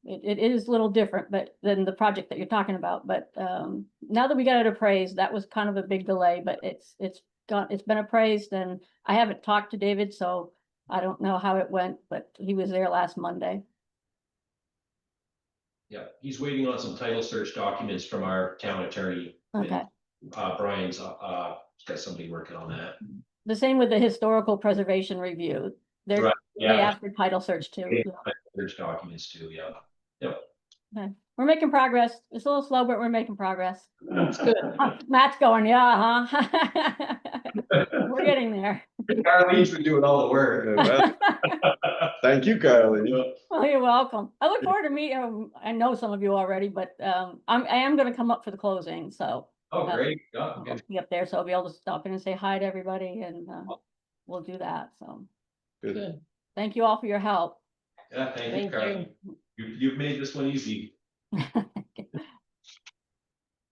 [SPEAKER 8] it is a little different, but than the project that you're talking about, but, now that we got it appraised, that was kind of a big delay, but it's been appraised, and I haven't talked to David, so I don't know how it went, but he was there last Monday.
[SPEAKER 1] Yeah, he's waiting on some title search documents from our town attorney. and,
[SPEAKER 8] Okay.
[SPEAKER 1] Brian's, got somebody working on that.
[SPEAKER 8] The same with the historical preservation review. They
[SPEAKER 1] Right, yeah.
[SPEAKER 8] asked for title search too.
[SPEAKER 1] Yeah, There's documents too, yeah.
[SPEAKER 8] We're making progress. It's a little slow, but we're making progress.
[SPEAKER 3] That's good.
[SPEAKER 8] Matt's going, yeah, huh? We're getting there.
[SPEAKER 1] Carlene's been doing all the work.
[SPEAKER 2] Thank you, Kylie.
[SPEAKER 8] Well, you're welcome. I look forward to meeting, I know some of you already, but I am gonna come up for the closing, so.
[SPEAKER 1] Oh, great. Yeah,
[SPEAKER 8] I'll
[SPEAKER 1] okay.
[SPEAKER 8] be up there, so I'll be able to stop in and say hi to everybody and we'll do that, so.
[SPEAKER 2] Good.
[SPEAKER 3] Good.
[SPEAKER 8] Thank you all for your help.
[SPEAKER 1] Yeah, thank you,
[SPEAKER 3] Thank
[SPEAKER 1] Carleen. You've made this one easy.
[SPEAKER 2] All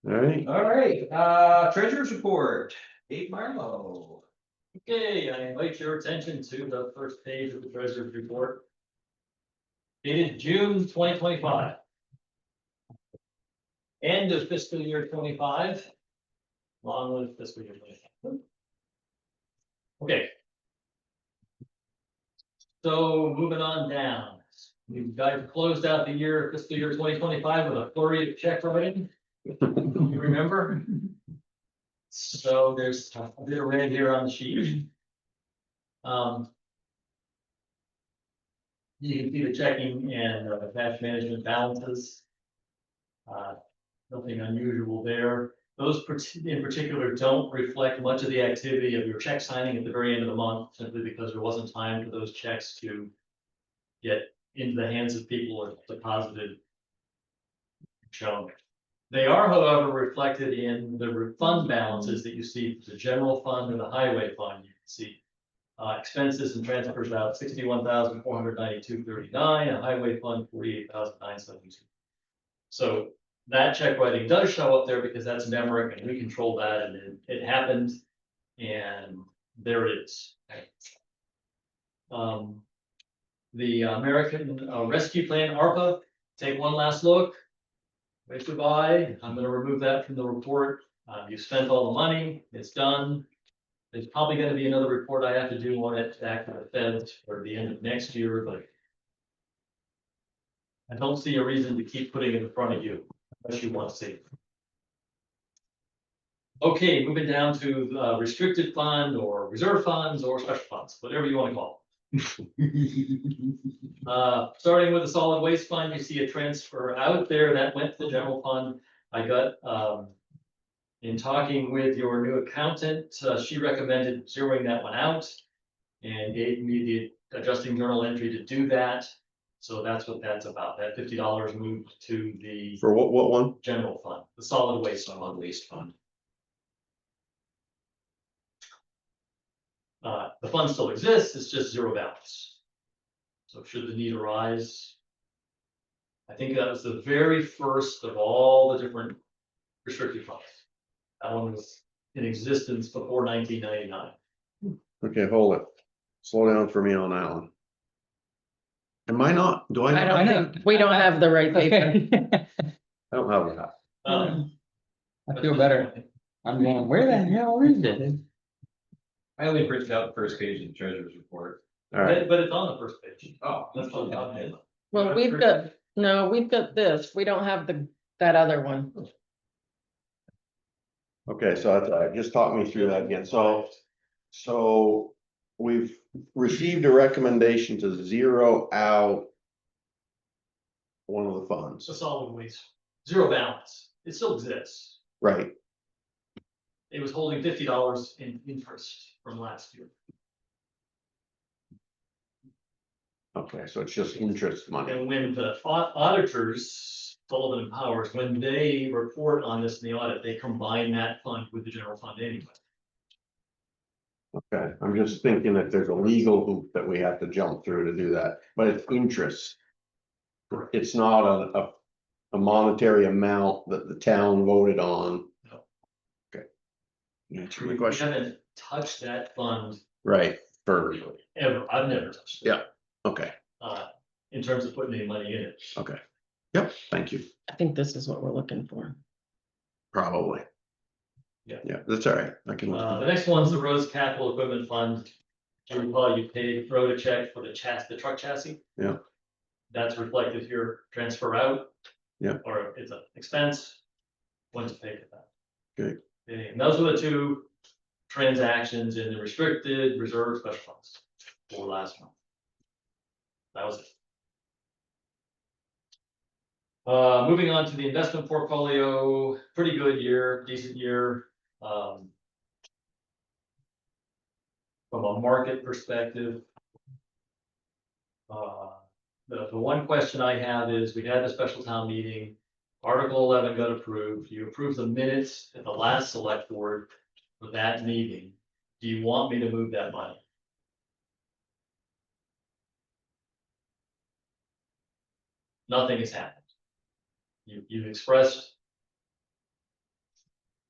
[SPEAKER 2] right,
[SPEAKER 1] All right, treasurer's report, Dave Marlowe.
[SPEAKER 6] Okay, I invite your attention to the first page of the treasurer's report. Dated June 2025. End of fiscal year 25. Along with fiscal year 25. Okay. So moving on down, you guys closed out the year, fiscal year 2025 with a flurry of check writing. You remember? So there's a bit of red here on the sheet. You can see the checking and cash management balances. Nothing unusual there. Those in particular don't reflect much of the activity of your check signing at the very end of the month, simply because there wasn't time for those checks to get into the hands of people or deposited. Shown. They are, however, reflected in the fund balances that you see, for the general fund and the highway fund, you can see. Expenses and transfers out 61,492.39, a highway fund 48,972. So that check writing does show up there because that's Nemrick and we control that and it happened. And there it is. The American Rescue Plan, ARPA, take one last look. Wave goodbye. I'm gonna remove that from the report. You spent all the money, it's done. There's probably gonna be another report I have to do on it back to the feds for the end of next year, but I don't see a reason to keep putting it in front of you, unless you want to see. Okay, moving down to restricted fund or reserve funds or special funds, whatever you want to call them. Starting with the solid waste fund, you see a transfer out there that went to the general fund. I got, in talking with your new accountant, she recommended zeroing that one out and gave me the adjusting journal entry to do that. So that's what that's about. That $50 moved to the
[SPEAKER 2] For what one?
[SPEAKER 6] general fund, the solid waste fund.
[SPEAKER 1] Solid waste fund.
[SPEAKER 6] The fund still exists, it's just zero balance. So should the need arise, I think that was the very first of all the different restricted funds. That one was in existence before 1999.
[SPEAKER 2] Okay, hold it. Slow down for me on that one. Am I not, do I?
[SPEAKER 3] I
[SPEAKER 2] not-
[SPEAKER 3] don't think, we don't have the right paper.
[SPEAKER 4] Okay.
[SPEAKER 2] I don't have that.
[SPEAKER 4] I feel better. I'm going, where the hell is it?
[SPEAKER 1] I only printed out the first page of the treasurer's report.
[SPEAKER 2] All right,
[SPEAKER 6] But it's on the first page.
[SPEAKER 1] Oh,
[SPEAKER 6] That's on top of it.
[SPEAKER 3] Well, we've got, no, we've got this. We don't have that other one.
[SPEAKER 2] okay, so that's, all right. Just talk me through that again. So we've received a recommendation to zero out one of the funds,
[SPEAKER 6] So solid waste, zero balance. It still exists.
[SPEAKER 2] right?
[SPEAKER 6] It was holding $50 in interest from last year.
[SPEAKER 2] Okay, so it's just interest money.
[SPEAKER 6] And when the auditors, Sullivan and Powers, when they report on this in the audit, they combine that fund with the general fund anyway.
[SPEAKER 2] Okay, I'm just thinking that there's a legal hoop that we have to jump through to do that, but it's interest. It's not a monetary amount that the town voted on.
[SPEAKER 6] No.
[SPEAKER 2] Okay. Answer my
[SPEAKER 6] We
[SPEAKER 2] question,
[SPEAKER 6] haven't touched that fund
[SPEAKER 2] right, for,
[SPEAKER 6] ever. I've never touched it.
[SPEAKER 2] Yeah. okay,
[SPEAKER 6] In terms of putting any money in it.
[SPEAKER 2] okay. Yep, thank you,
[SPEAKER 3] I think this is what we're looking for.
[SPEAKER 2] probably.
[SPEAKER 6] Yeah.
[SPEAKER 2] Yeah, that's all right, I can.
[SPEAKER 6] The next one's the roads capital equipment fund. You recall you wrote a check for the truck chassis.
[SPEAKER 2] Yeah.
[SPEAKER 6] That's reflected here, transfer out.
[SPEAKER 2] Yeah.
[SPEAKER 6] Or it's an expense. When to pay it back.
[SPEAKER 2] Good.
[SPEAKER 6] Okay, and those were the two transactions in the restricted reserve special funds for last month. That was it. Moving on to the investment portfolio, pretty good year, decent year. From a market perspective. The one question I have is, we had a special town meeting, Article 11 got approved, you approved the minutes at the last select board for that meeting. Do you want me to move that money? Nothing has happened. You've expressed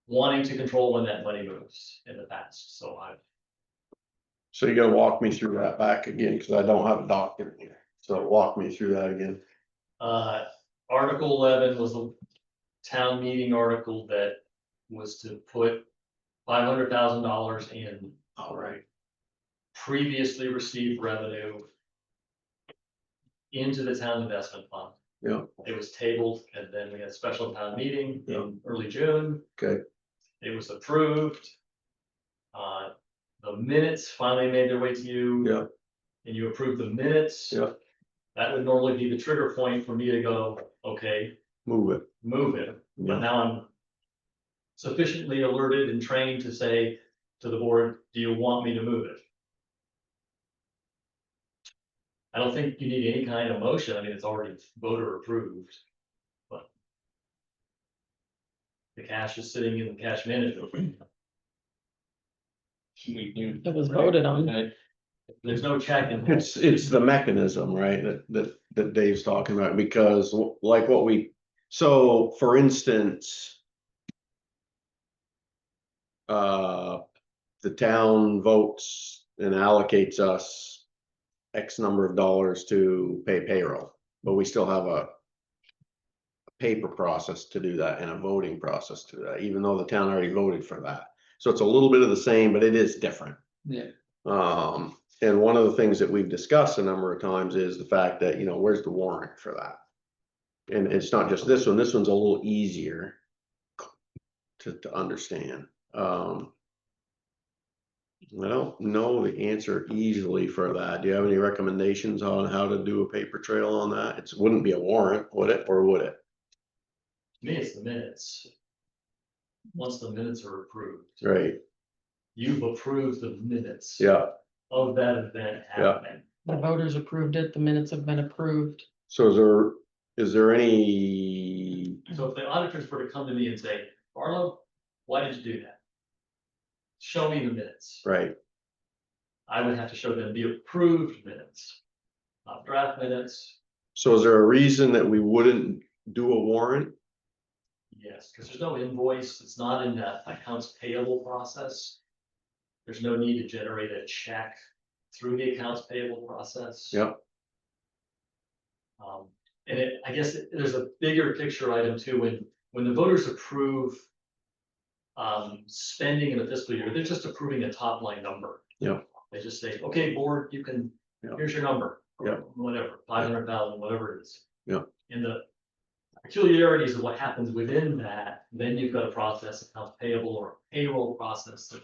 [SPEAKER 6] wanting to control when that money moves in the past, so
[SPEAKER 2] So you gotta walk me through that back again, because I don't have a document here, so walk me through that again.
[SPEAKER 6] Article 11 was a town meeting article that was to put $500,000 in
[SPEAKER 2] All right.
[SPEAKER 6] previously received revenue into the town investment fund.
[SPEAKER 2] Yeah.
[SPEAKER 6] It was tabled, and then we had a special town meeting
[SPEAKER 2] Yeah.
[SPEAKER 6] in early June.
[SPEAKER 2] Okay.
[SPEAKER 6] It was approved. The minutes finally made their way to you.
[SPEAKER 2] Yeah.
[SPEAKER 6] And you approved the minutes.
[SPEAKER 2] Yeah.
[SPEAKER 6] That would normally be the trigger point for me to go, okay,
[SPEAKER 2] Move it.
[SPEAKER 6] move it. But
[SPEAKER 2] Yeah.
[SPEAKER 6] now I'm sufficiently alerted and trained to say to the board, do you want me to move it? I don't think you need any kind of motion. I mean, it's already voter approved. But The cash is sitting in the cash management.
[SPEAKER 3] It was voted on.
[SPEAKER 6] There's no check in.
[SPEAKER 2] It's the mechanism, right, that Dave's talking about, because like what we, so for instance. The town votes and allocates us X number of dollars to pay payroll, but we still have a paper process to do that and a voting process to that, even though the town already voted for that. So it's a little bit of the same, but it is different.
[SPEAKER 10] Yeah.
[SPEAKER 2] And one of the things that we've discussed a number of times is the fact that, you know, where's the warrant for that? And it's not just this one's a little easier to understand. I don't know the answer easily for that. Do you have any recommendations on how to do a paper trail on that? It wouldn't be a warrant, would it, or would it?
[SPEAKER 6] To me, it's the minutes. Once the minutes are approved.
[SPEAKER 2] Right,
[SPEAKER 6] You've approved the minutes.
[SPEAKER 2] yeah,
[SPEAKER 6] Of that event
[SPEAKER 2] Yeah.
[SPEAKER 6] happening.
[SPEAKER 3] The voters approved it, the minutes have been approved.
[SPEAKER 2] so is there any,
[SPEAKER 6] So if the auditors were to come to me and say, Barlow, why did you do that? Show me the minutes.
[SPEAKER 2] right,
[SPEAKER 6] I would have to show them the approved minutes, not draft minutes.
[SPEAKER 2] so is there a reason that we wouldn't do a warrant?
[SPEAKER 6] Yes, because there's no invoice. It's not in that accounts payable process. There's no need to generate a check through the accounts payable process.
[SPEAKER 2] Yep,
[SPEAKER 6] And I guess there's a bigger picture item too, when the voters approve spending in a fiscal year, they're just approving a top line number.
[SPEAKER 2] Yep.
[SPEAKER 6] They just say, okay, board, you can,
[SPEAKER 2] Yep.
[SPEAKER 6] here's your number. or
[SPEAKER 2] Yep.
[SPEAKER 6] Whatever, 500,000, whatever it is.
[SPEAKER 2] Yep.
[SPEAKER 6] And the peculiarities of what happens within that, then you've got a process, accounts payable or payroll process that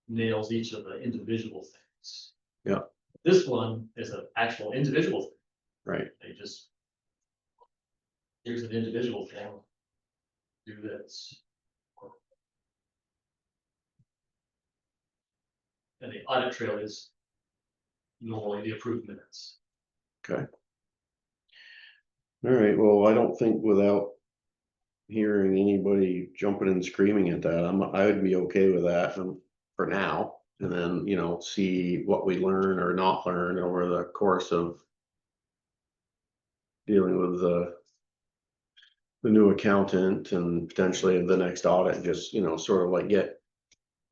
[SPEAKER 6] nails each of the individual things.
[SPEAKER 2] Yeah.
[SPEAKER 6] This one is an actual individual thing.
[SPEAKER 2] right,
[SPEAKER 6] They just. Here's an individual thing. Do this. And the audit trail is normally the approved minutes.
[SPEAKER 2] okay. All right, well, I don't think without hearing anybody jumping and screaming at that, I would be okay with that for now. And then, you know, see what we learn or not learn over the course of dealing with the new accountant and potentially the next audit, just, you know, sort of like get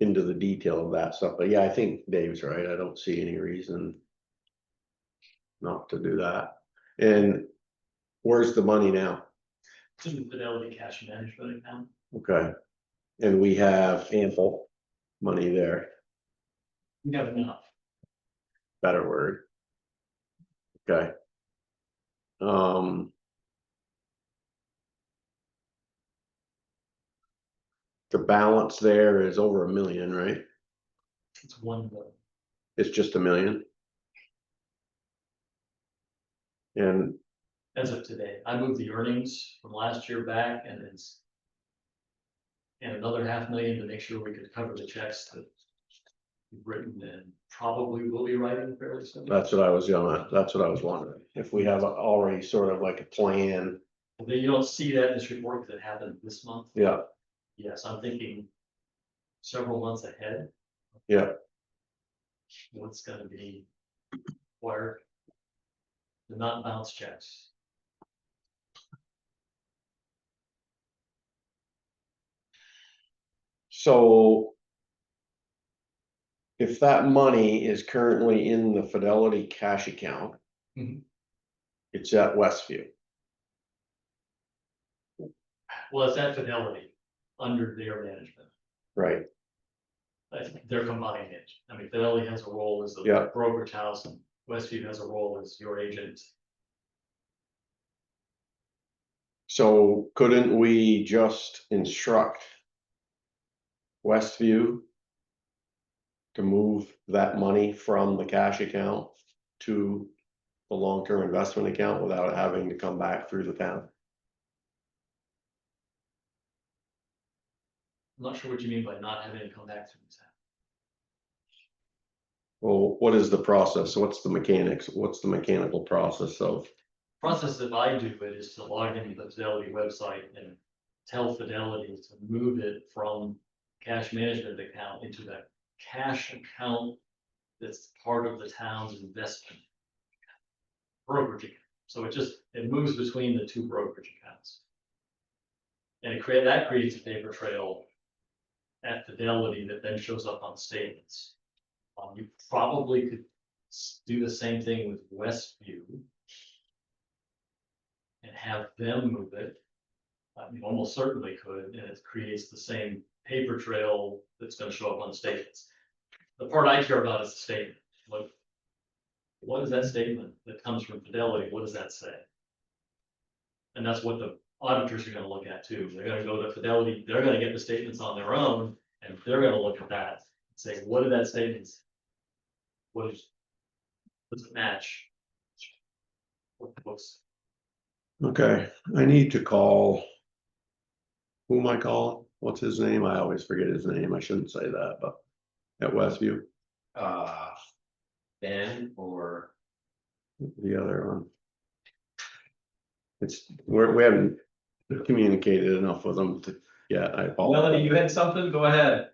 [SPEAKER 2] into the detail of that stuff. But yeah, I think Dave's right. I don't see any reason not to do that. And where's the money now?
[SPEAKER 6] It's in the Fidelity Cash Management account.
[SPEAKER 2] Okay. And we have ample money there,
[SPEAKER 6] We have enough.
[SPEAKER 2] better word. Okay. The balance there is over $1 million, right?
[SPEAKER 6] It's one,
[SPEAKER 2] It's just $1 million. And
[SPEAKER 6] as of today, I moved the earnings from last year back and it's. And another $500,000 to make sure we could cover the checks that. We've written and probably will be writing fairly soon.
[SPEAKER 2] that's what I was wondering. If we have already sort of like a plan.
[SPEAKER 6] Then you don't see that in this report because it happened this month.
[SPEAKER 2] Yeah,
[SPEAKER 6] Yes, I'm thinking. Several months ahead.
[SPEAKER 2] yeah.
[SPEAKER 6] What's gonna be required. To not bounce checks.
[SPEAKER 2] So. If that money is currently in the Fidelity cash account.
[SPEAKER 6] Mhm.
[SPEAKER 2] It's at Westview,
[SPEAKER 6] Well, it's at Fidelity, under their management.
[SPEAKER 2] right?
[SPEAKER 6] I think they're combining it. I mean, Fidelity has a role as
[SPEAKER 2] Yeah.
[SPEAKER 6] the brokerage house and Westview has a role as your agent.
[SPEAKER 2] So couldn't we just instruct Westview to move that money from the cash account to the long-term investment account without having to come back through the town?
[SPEAKER 6] I'm not sure what you mean by not having to come back to this.
[SPEAKER 2] Well, what is the process? What's the mechanics? What's the mechanical process of?
[SPEAKER 6] Process that I do it is to log into the Fidelity website and tell Fidelity to move it from cash management account into that cash account that's part of the town's investment brokerage account. So it moves between the two brokerage accounts. And that creates a paper trail at Fidelity that then shows up on statements. You probably could do the same thing with Westview and have them move it. You almost certainly could, and it creates the same paper trail that's gonna show up on the statements. The part I care about is the statement. What is that statement that comes from Fidelity? What does that say? And that's what the auditors are gonna look at too. They're gonna go to Fidelity, they're gonna get the statements on their own, and they're gonna look at that and say, what did that statement say? Does it match? What the books?
[SPEAKER 2] Okay, I need to call. Who am I calling? What's his name? I always forget his name. I shouldn't say that, but at Westview,
[SPEAKER 1] Ben or
[SPEAKER 2] the other one. We haven't communicated enough with them to, yeah, I apologize.
[SPEAKER 1] Melanie, you had something? Go ahead.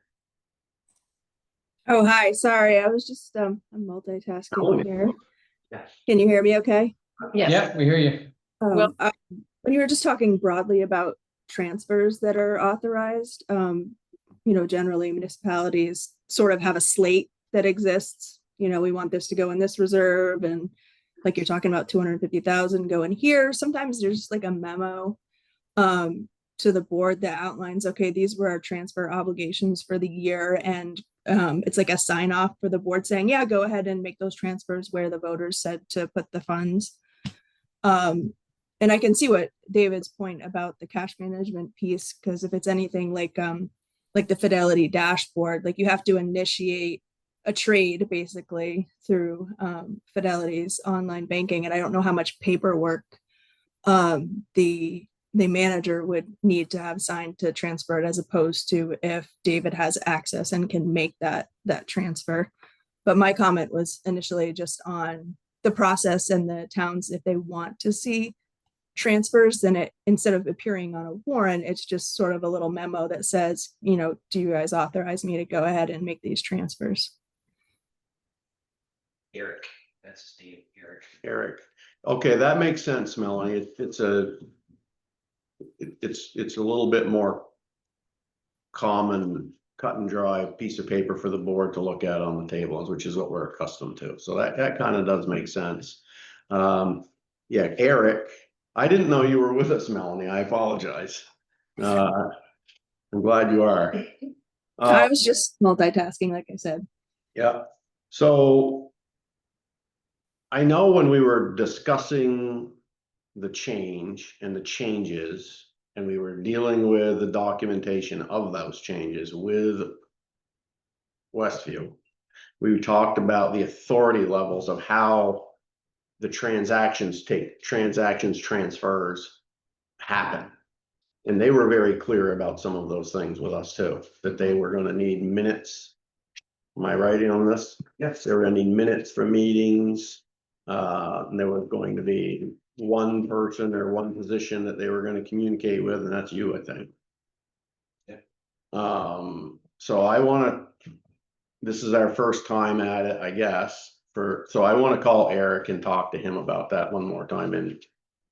[SPEAKER 11] Oh, hi, sorry, I was just, I'm multitasking
[SPEAKER 2] Melanie.
[SPEAKER 11] here.
[SPEAKER 1] Yeah.
[SPEAKER 11] Can you hear me okay?
[SPEAKER 3] Yes.
[SPEAKER 4] Yeah, we hear you.
[SPEAKER 3] Well-
[SPEAKER 11] When you were just talking broadly about transfers that are authorized, generally municipalities sort of have a slate that exists. We want this to go in this reserve, and like you're talking about 250,000 going here. Sometimes there's like a memo to the board that outlines, okay, these were our transfer obligations for the year, and it's like a sign off for the board saying, yeah, go ahead and make those transfers where the voters said to put the funds. And I can see what David's point about the cash management piece, because if it's anything like the Fidelity dashboard, like you have to initiate a trade basically through Fidelity's online banking, and I don't know how much paperwork the manager would need to have signed to transfer it, as opposed to if David has access and can make that transfer. But my comment was initially just on the process, and the towns, if they want to see transfers, then it, instead of appearing on a warrant, it's just sort of a little memo that says, do you guys authorize me to go ahead and make these transfers?
[SPEAKER 1] Eric, that's his name, Eric.
[SPEAKER 2] Eric, okay, that makes sense, Melanie. It's a little bit more common, cut and dry piece of paper for the board to look at on the tables, which is what we're accustomed to. So that kind of does make sense. Yeah, Eric, I didn't know you were with us, Melanie. I apologize. I'm glad you are.
[SPEAKER 11] I was just multitasking, like I said.
[SPEAKER 2] Yeah, so I know when we were discussing the change and the changes, and we were dealing with the documentation of those changes with Westview, we talked about the authority levels of how the transfers happen. And they were very clear about some of those things with us too, that they were gonna need minutes. Am I right on this? Yes. They were gonna need minutes for meetings. And there was going to be one person or one position that they were gonna communicate with, and that's you, I think.
[SPEAKER 1] Yeah.
[SPEAKER 2] So this is our first time at it, I guess, so I wanna call Eric and talk to him about that one more time, and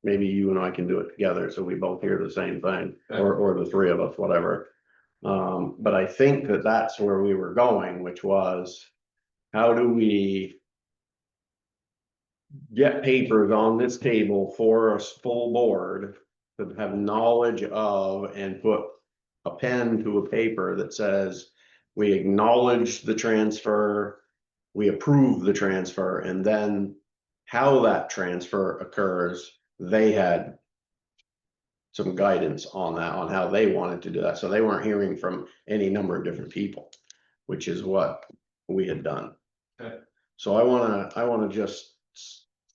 [SPEAKER 2] maybe you and I can do it together, so we both hear the same thing, or the three of us, whatever. But I think that's where we were going, which was, how do we get papers on this table for a full board to have knowledge of, and put a pen to a paper that says, we acknowledge the transfer, we approve the transfer, and then how that transfer occurs, they had some guidance on that, on how they wanted to do that. So they weren't hearing from any number of different people, which is what we had done.
[SPEAKER 1] Okay.
[SPEAKER 2] So I wanna just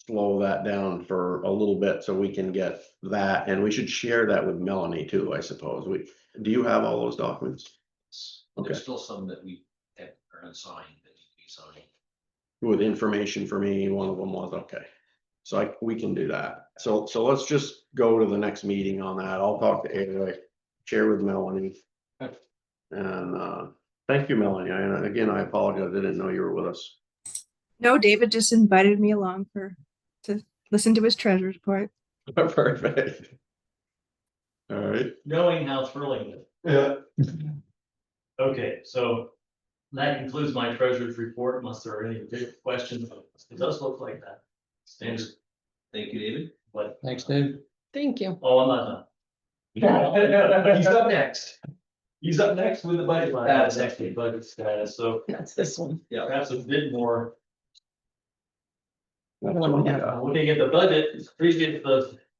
[SPEAKER 2] slow that down for a little bit so we can get that, and we should share that with Melanie too, I suppose. Do you have all those documents? Okay.
[SPEAKER 1] There's still some that are unsigned that need to be signed.
[SPEAKER 2] With information for me, one of them was, okay. So we can do that. So let's just go to the next meeting on that. I'll talk to Eric. share with Melanie.
[SPEAKER 1] Okay.
[SPEAKER 2] And, thank you, Melanie. And again, I apologize. I didn't know you were with us.
[SPEAKER 11] No, David just invited me along to listen to his treasure report.
[SPEAKER 2] Perfect. All right.
[SPEAKER 6] Knowing how thrilling it is.
[SPEAKER 2] Yeah.
[SPEAKER 6] Okay, so that concludes my treasurer's report, unless there are any big questions. It does look like that. Standard,
[SPEAKER 1] Thank you, David.
[SPEAKER 6] but,
[SPEAKER 4] Thanks, Dave.
[SPEAKER 3] Thank you.
[SPEAKER 6] oh, I'm not done. He's up next. He's up next with the budget.
[SPEAKER 1] That's
[SPEAKER 6] Next week, budget status, so
[SPEAKER 3] That's this one.
[SPEAKER 1] Yeah.
[SPEAKER 6] perhaps a bit more.
[SPEAKER 2] That's what we got.
[SPEAKER 6] Looking at the budget, previous,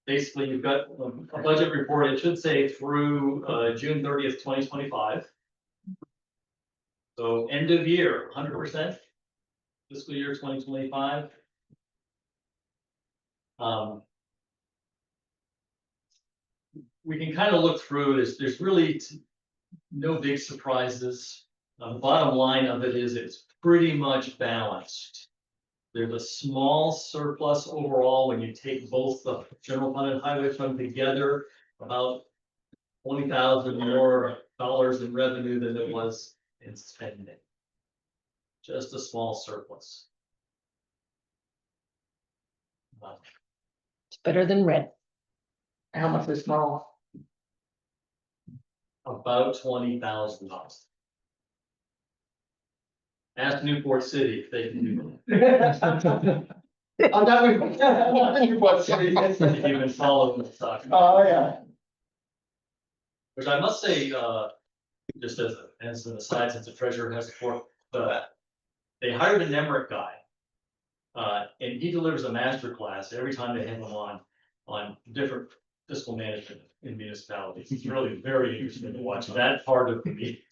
[SPEAKER 6] basically you've got a budget report, it should say through June 30th, 2025. So end of year, 100%, fiscal year 2025. We can kind of look through this, there's really no big surprises. The bottom line of it is it's pretty much balanced. There's a small surplus overall when you take both the general fund and highway fund together, about $20,000 more in revenue than it was in spending. Just a small surplus.
[SPEAKER 3] It's better than red.
[SPEAKER 10] How much is small?
[SPEAKER 6] About $20,000. Ask Newport City if they can do that.
[SPEAKER 10] I'm not Newport City.
[SPEAKER 6] If you've been following this talk.
[SPEAKER 10] Oh, yeah.
[SPEAKER 6] Which I must say, just as an aside, since the treasurer has the floor, they hired an Emmerich guy. And he delivers a master class every time they have him on different fiscal management in municipalities. It's really very interesting to watch that part of the meeting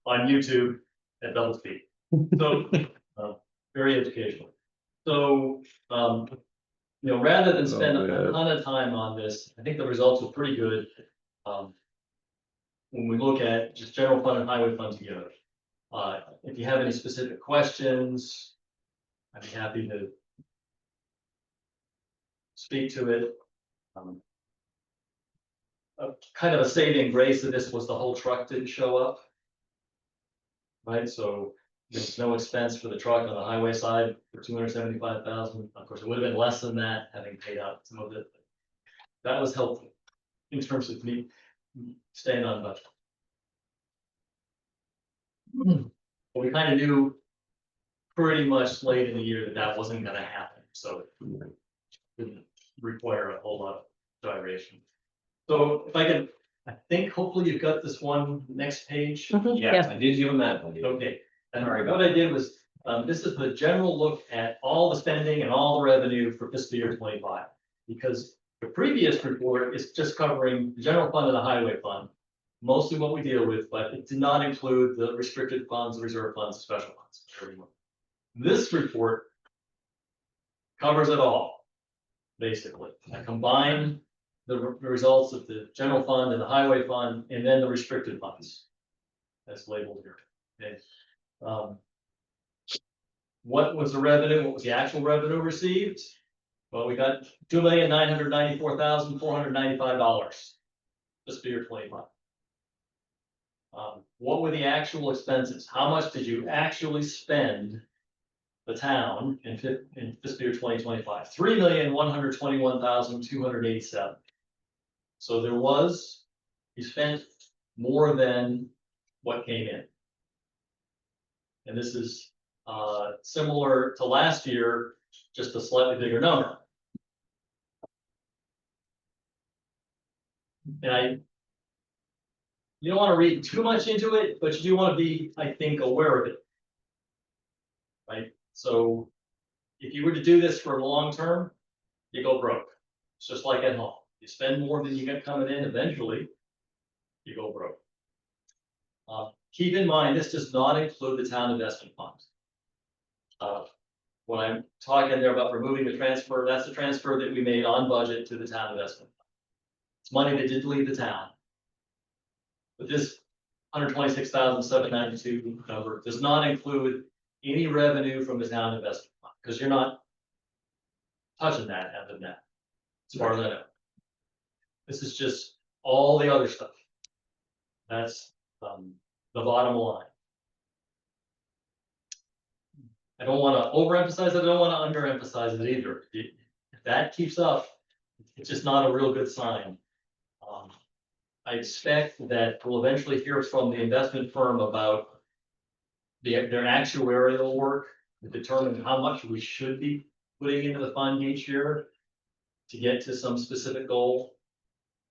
[SPEAKER 6] on YouTube at double speed. So, very educational. So, rather than spend a ton of time on this, I think the results are pretty good. When we look at just general fund and highway fund together. If you have any specific questions, I'd be happy to speak to it. Kind of a saving grace of this was the whole truck didn't show up. Right, so there's no expense for the truck on the highway side for $275,000. Of course, it would have been less than that, having paid out some of it. That was helpful in terms of me staying on budget. But we kind of knew pretty much late in the year that wasn't going to happen, so it didn't require a whole lot of gyration. So if I can, I think hopefully you've got this one next page.
[SPEAKER 1] Yeah, I did give him that one.
[SPEAKER 6] Okay, and
[SPEAKER 1] Sorry
[SPEAKER 6] what I did was, this is the general look at all the spending and all the revenue for fiscal year 25. Because the previous report is just covering the general fund and the highway fund, mostly what we deal with, but it did not include the restricted funds, the reserve funds, special funds. This report covers it all, basically. I combined the results of the general fund and the highway fund, and then the restricted funds. That's labeled here. Okay. What was the revenue? What was the actual revenue received? Well, we got $2,994,495. Fiscal year 25. What were the actual expenses? How much did you actually spend the town in fiscal year 2025? $3,121,287. So you spent more than what came in. And this is similar to last year, just a slightly bigger number. And you don't want to read too much into it, but you do want to be, I think, aware of it. Right? So if you were to do this for the long term, you go broke. It's just like at home. You spend more than you get coming in, eventually, you go broke. Keep in mind, this does not include the town investment fund. When I'm talking there about removing the transfer, that's the transfer that we made on budget to the town investment fund. It's money that did leave the town. But this $126,792 number does not include any revenue from the town investment fund, because you're not touching that as of now, as far as I know. This is just all the other stuff. That's, the bottom line. I don't wanna overemphasize it, I don't wanna underemphasize it either. If that keeps up, it's just not a real good sign. I expect that we'll eventually hear from the investment firm about their actuarial work to determine how much we should be putting into the fund each year to get to some specific goal.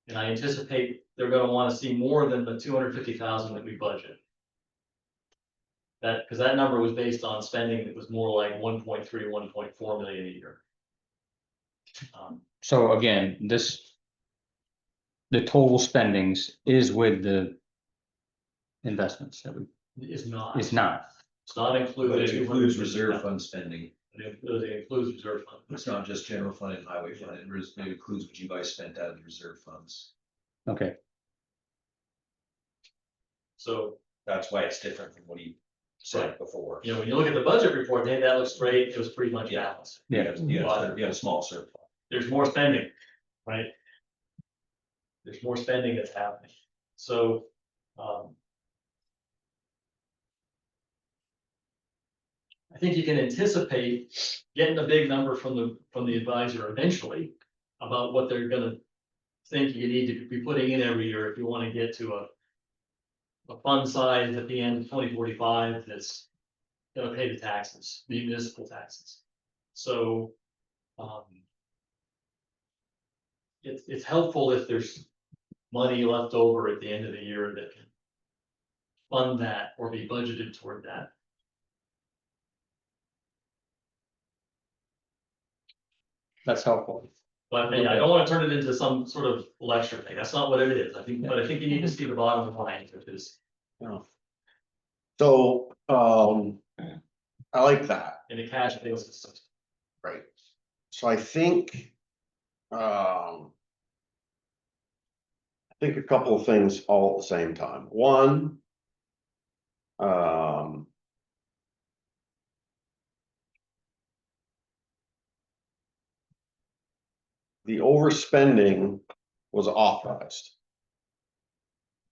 [SPEAKER 6] And I anticipate they're gonna wanna see more than the 250,000 that we budget. Because that number was based on spending that was more like 1.3, 1.4 million a year.
[SPEAKER 4] So again, the total spendings is with the investments that we,
[SPEAKER 6] Is not.
[SPEAKER 4] is not.
[SPEAKER 6] It's not
[SPEAKER 1] But
[SPEAKER 6] included.
[SPEAKER 1] it includes reserve fund spending.
[SPEAKER 6] It includes reserve fund.
[SPEAKER 1] It's not just general fund and highway fund. It includes what you guys spent out of the reserve funds.
[SPEAKER 4] Okay,
[SPEAKER 6] So,
[SPEAKER 1] That's why it's different from what he said before.
[SPEAKER 6] you know, when you look at the budget report, hey, that looks great, it was pretty much balanced.
[SPEAKER 4] yeah,
[SPEAKER 1] You had a small surplus.
[SPEAKER 6] There's more spending, right? There's more spending that's happening, so, I think you can anticipate getting a big number from the advisor eventually about what they're gonna think you need to be putting in every year if you wanna get to a fund size at the end of 2045 that's gonna pay the taxes, the municipal taxes. So, it's helpful if there's money left over at the end of the year that can fund that or be budgeted toward that.
[SPEAKER 4] that's helpful.
[SPEAKER 6] But I don't wanna turn it into some sort of lecture thing, that's not what it is, but I think you need to see the bottom line, which is
[SPEAKER 2] So, I like that,
[SPEAKER 6] in a cash basis.
[SPEAKER 2] right? So I think, I think a couple of things all at the same time. One, the overspending was authorized.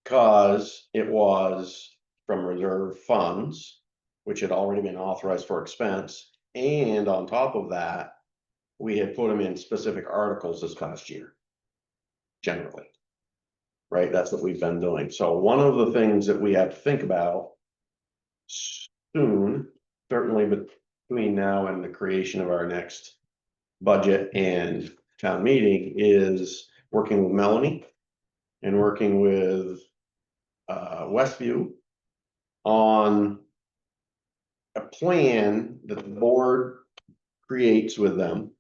[SPEAKER 2] Because it was from reserve funds, which had already been authorized for expense, and on top of that, we had put them in specific articles this past year. Generally. Right, that's what we've been doing. So one of the things that we have to think about soon, certainly between now and the creation of our next budget and town meeting, is working with Melanie and working with Westview on a plan that the board creates with them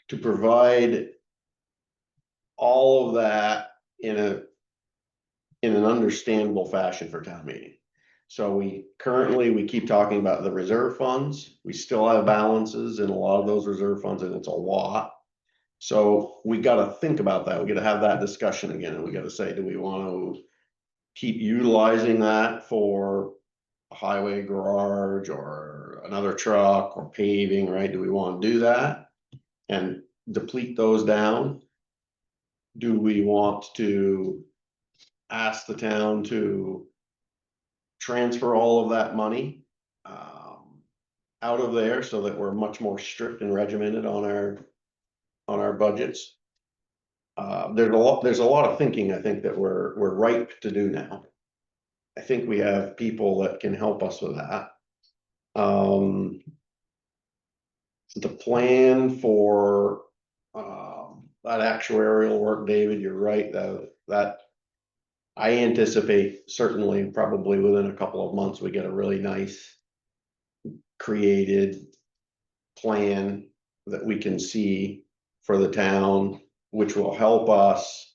[SPEAKER 2] to provide all of that in an understandable fashion for town meeting. So we keep talking about the reserve funds. We still have balances in a lot of those reserve funds, and it's a lot. So we gotta think about that. We gotta have that discussion again, and we gotta say, do we want to keep utilizing that for a highway garage or another truck or paving, right? Do we want to do that and deplete those down? Do we want to ask the town to transfer all of that money out of there so that we're much more strict and regimented on our budgets? There's a lot of thinking, I think, that we're ripe to do now. I think we have people that can help us with that. The plan for that actuarial work, David, you're right, that I anticipate certainly probably within a couple of months, we get a really nice created plan that we can see for the town, which will help us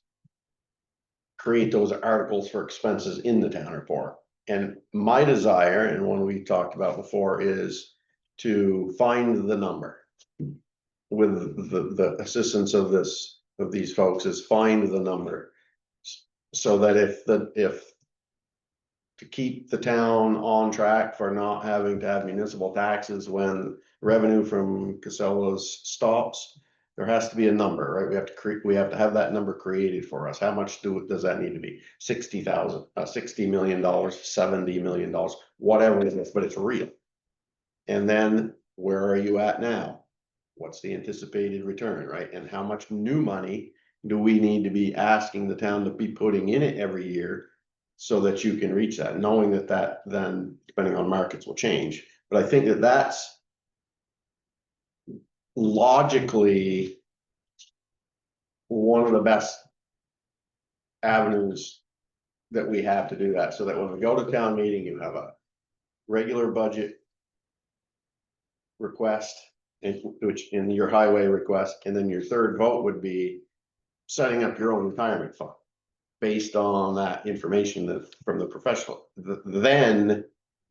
[SPEAKER 2] create those articles for expenses in the town report. And my desire, and one we talked about before, is to find the number. With the assistance of these folks, is find the number. So that if to keep the town on track for not having to have municipal taxes when revenue from Casellas stops, there has to be a number, right? We have to create, we have to have that number created for us. How much does that need to be? 60,000, $60 million, $70 million, whatever it is, but it's real. And then where are you at now? What's the anticipated return, right? And how much new money do we need to be asking the town to be putting in it every year? So that you can reach that, knowing that then, depending on markets, will change. But I think that's logically one of the best avenues that we have to do that, so that when we go to town meeting, you have a regular budget request, which in your highway request, and then your third vote would be setting up your own retirement fund based on that information that from the professional. Then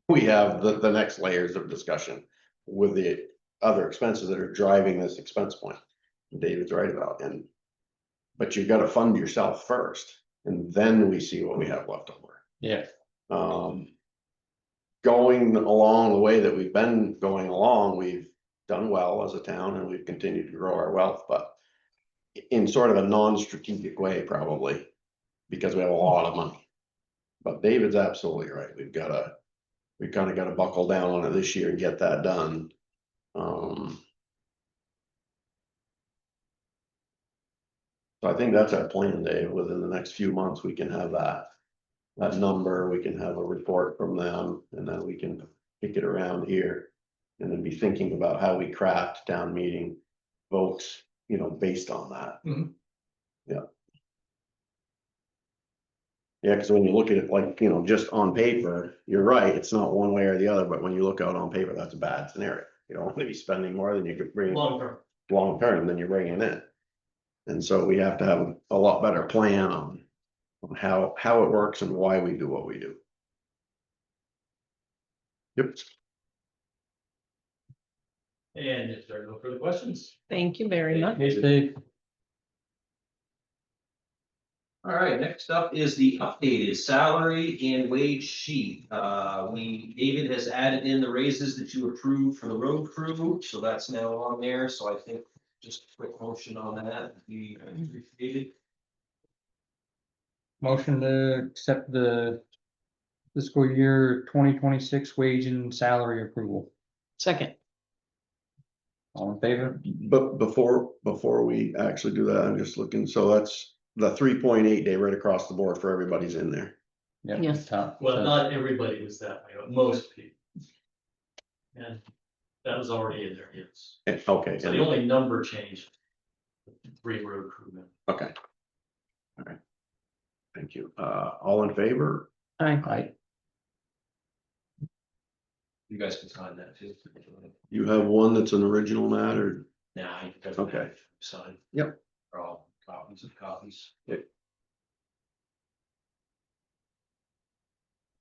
[SPEAKER 2] we have the next layers of discussion with the other expenses that are driving this expense point. David's right about, but you've got to fund yourself first, and then we see what we have left over.
[SPEAKER 4] Yeah.
[SPEAKER 2] Going along the way that we've been going along, we've done well as a town, and we've continued to grow our wealth, but in sort of a non-strategic way, probably, because we have a lot of money. But David's absolutely right. We kind of got to buckle down on it this year and get that done. So I think that's our plan, Dave. Within the next few months, we can have that number, we can have a report from them, and then we can kick it around here. And then be thinking about how we craft town meeting votes, based on that. Yeah. Yeah, because when you look at it like, just on paper, you're right, it's not one way or the other, but when you look out on paper, that's a bad scenario. You don't want to be spending more than you could bring long term than you're bringing in. And so we have to have a lot better plan on how it works and why we do what we do. Yep.
[SPEAKER 6] And if there are no further questions.
[SPEAKER 3] Thank you very much.
[SPEAKER 4] Hey, Steve.
[SPEAKER 1] All right, next up is the updated salary and wage sheet. David has added in the raises that you approved for the road crew, so that's now on there. So I think just a quick motion on that, we appreciate it.
[SPEAKER 4] Motion to accept the fiscal year 2026 wage and salary approval.
[SPEAKER 3] Second.
[SPEAKER 4] All in favor?
[SPEAKER 2] But before we actually do that, I'm just looking, so that's the 3.8 day right across the board for everybody's in there.
[SPEAKER 4] Yep.
[SPEAKER 3] Yes.
[SPEAKER 4] Top.
[SPEAKER 6] Well, not everybody was that way, but most people. And that was already in there, yes.
[SPEAKER 2] Okay.
[SPEAKER 6] So the only number changed. 3 road crewmen.
[SPEAKER 2] Okay. All right. Thank you. All in favor?
[SPEAKER 3] Aye.
[SPEAKER 4] Aye.
[SPEAKER 1] You guys can sign that too.
[SPEAKER 2] You have one that's an original matter.
[SPEAKER 1] Nah, it doesn't
[SPEAKER 2] Okay.
[SPEAKER 1] have to sign.
[SPEAKER 2] Yep.
[SPEAKER 1] They're all copies of copies.
[SPEAKER 2] Yep.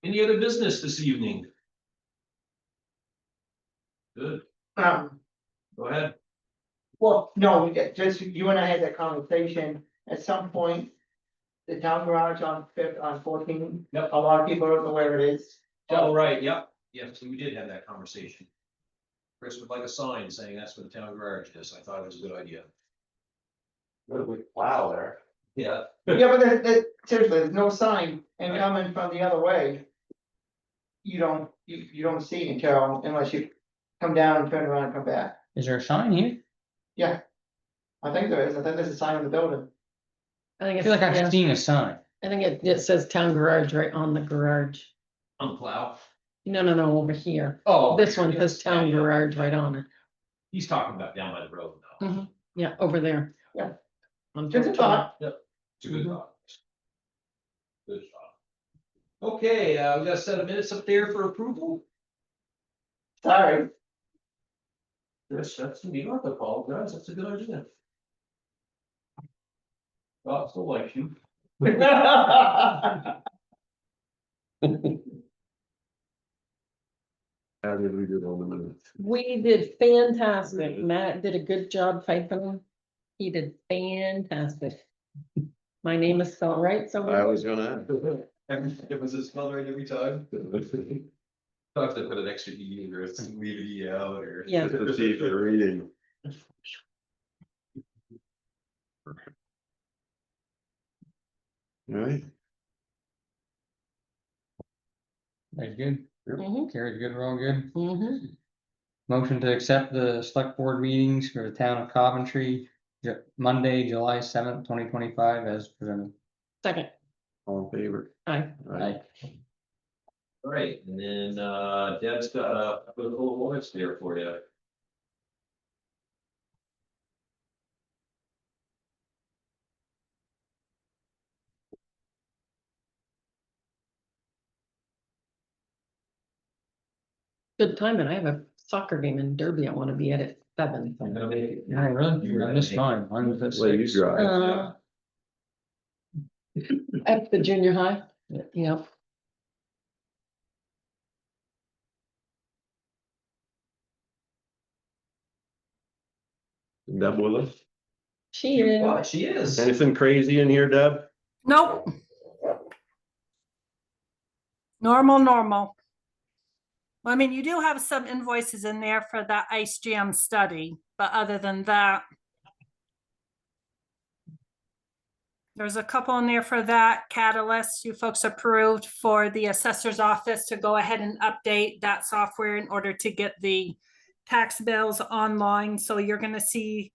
[SPEAKER 1] Any other business this evening? Good, go ahead.
[SPEAKER 10] Well, no, just you and I had that conversation at some point. The town garage on 14.
[SPEAKER 1] Yep.
[SPEAKER 10] A lot of people don't know where it is.
[SPEAKER 1] Oh, right, yep, yes, we did have that conversation. Chris would like a sign saying that's where the town garage is. I thought it was a good idea.
[SPEAKER 7] Wow, there.
[SPEAKER 1] Yeah.
[SPEAKER 10] Yeah, but seriously, there's no sign, and coming from the other way. You don't see until, unless you come down and turn around and come back.
[SPEAKER 4] Is there a sign here?
[SPEAKER 10] Yeah. I think there is. I think there's a sign on the building.
[SPEAKER 3] I think
[SPEAKER 4] I
[SPEAKER 3] it's,
[SPEAKER 4] feel like I've
[SPEAKER 3] yeah,
[SPEAKER 4] seen a sign.
[SPEAKER 3] I think it says town garage right on the garage.
[SPEAKER 1] On the plow.
[SPEAKER 3] No, over here.
[SPEAKER 1] Oh.
[SPEAKER 3] This one says
[SPEAKER 1] Yeah,
[SPEAKER 3] town
[SPEAKER 1] yeah.
[SPEAKER 3] garage right on it.
[SPEAKER 1] He's talking about down by the road though.
[SPEAKER 3] Yeah, over there.
[SPEAKER 10] Yeah.
[SPEAKER 3] On
[SPEAKER 10] Just a
[SPEAKER 3] 14.
[SPEAKER 10] thought.
[SPEAKER 1] It's a good thought. Good thought. Okay, we got a set of minutes up there for approval.
[SPEAKER 10] Sorry.
[SPEAKER 1] Yes, that's, you don't have to apologize, that's a good idea. God still likes you.
[SPEAKER 2] How did we do on the minutes?
[SPEAKER 3] We did fantastic. Matt did a good job typing. He did fantastic. My name is spelled right, so.
[SPEAKER 2] I was gonna
[SPEAKER 1] It was a spell right every time. I'll have to put an extra E or leave an E out or.
[SPEAKER 3] Yeah.
[SPEAKER 2] just to see if they're reading. All right.
[SPEAKER 4] That's good.
[SPEAKER 3] Mhm,
[SPEAKER 4] Carrie's good, we're all good.
[SPEAKER 3] mhm.
[SPEAKER 4] Motion to accept the select board meetings for the town of Coventry, Monday, July 7th, 2025, as presented.
[SPEAKER 3] Second,
[SPEAKER 2] All in favor?
[SPEAKER 3] aye.
[SPEAKER 4] Aye.
[SPEAKER 1] All right, and then, Deb's got a little voice there for you.
[SPEAKER 3] Good timing. I have a soccer game in Derby I want to be at 7.
[SPEAKER 1] I'm gonna make it.
[SPEAKER 4] Yeah, really? I missed mine. Mine was at
[SPEAKER 2] Well, you
[SPEAKER 4] 6.
[SPEAKER 2] drive.
[SPEAKER 3] At the junior high, yeah.
[SPEAKER 2] Deb with us?
[SPEAKER 3] She is.
[SPEAKER 1] What, she is.
[SPEAKER 2] Anything crazy in here, Deb?
[SPEAKER 12] Nope. Normal. I mean, you do have some invoices in there for that Ice Jam study, but other than that. There's a couple in there for that catalyst you folks approved for the assessor's office to go ahead and update that software in order to get the tax bills online. So you're gonna see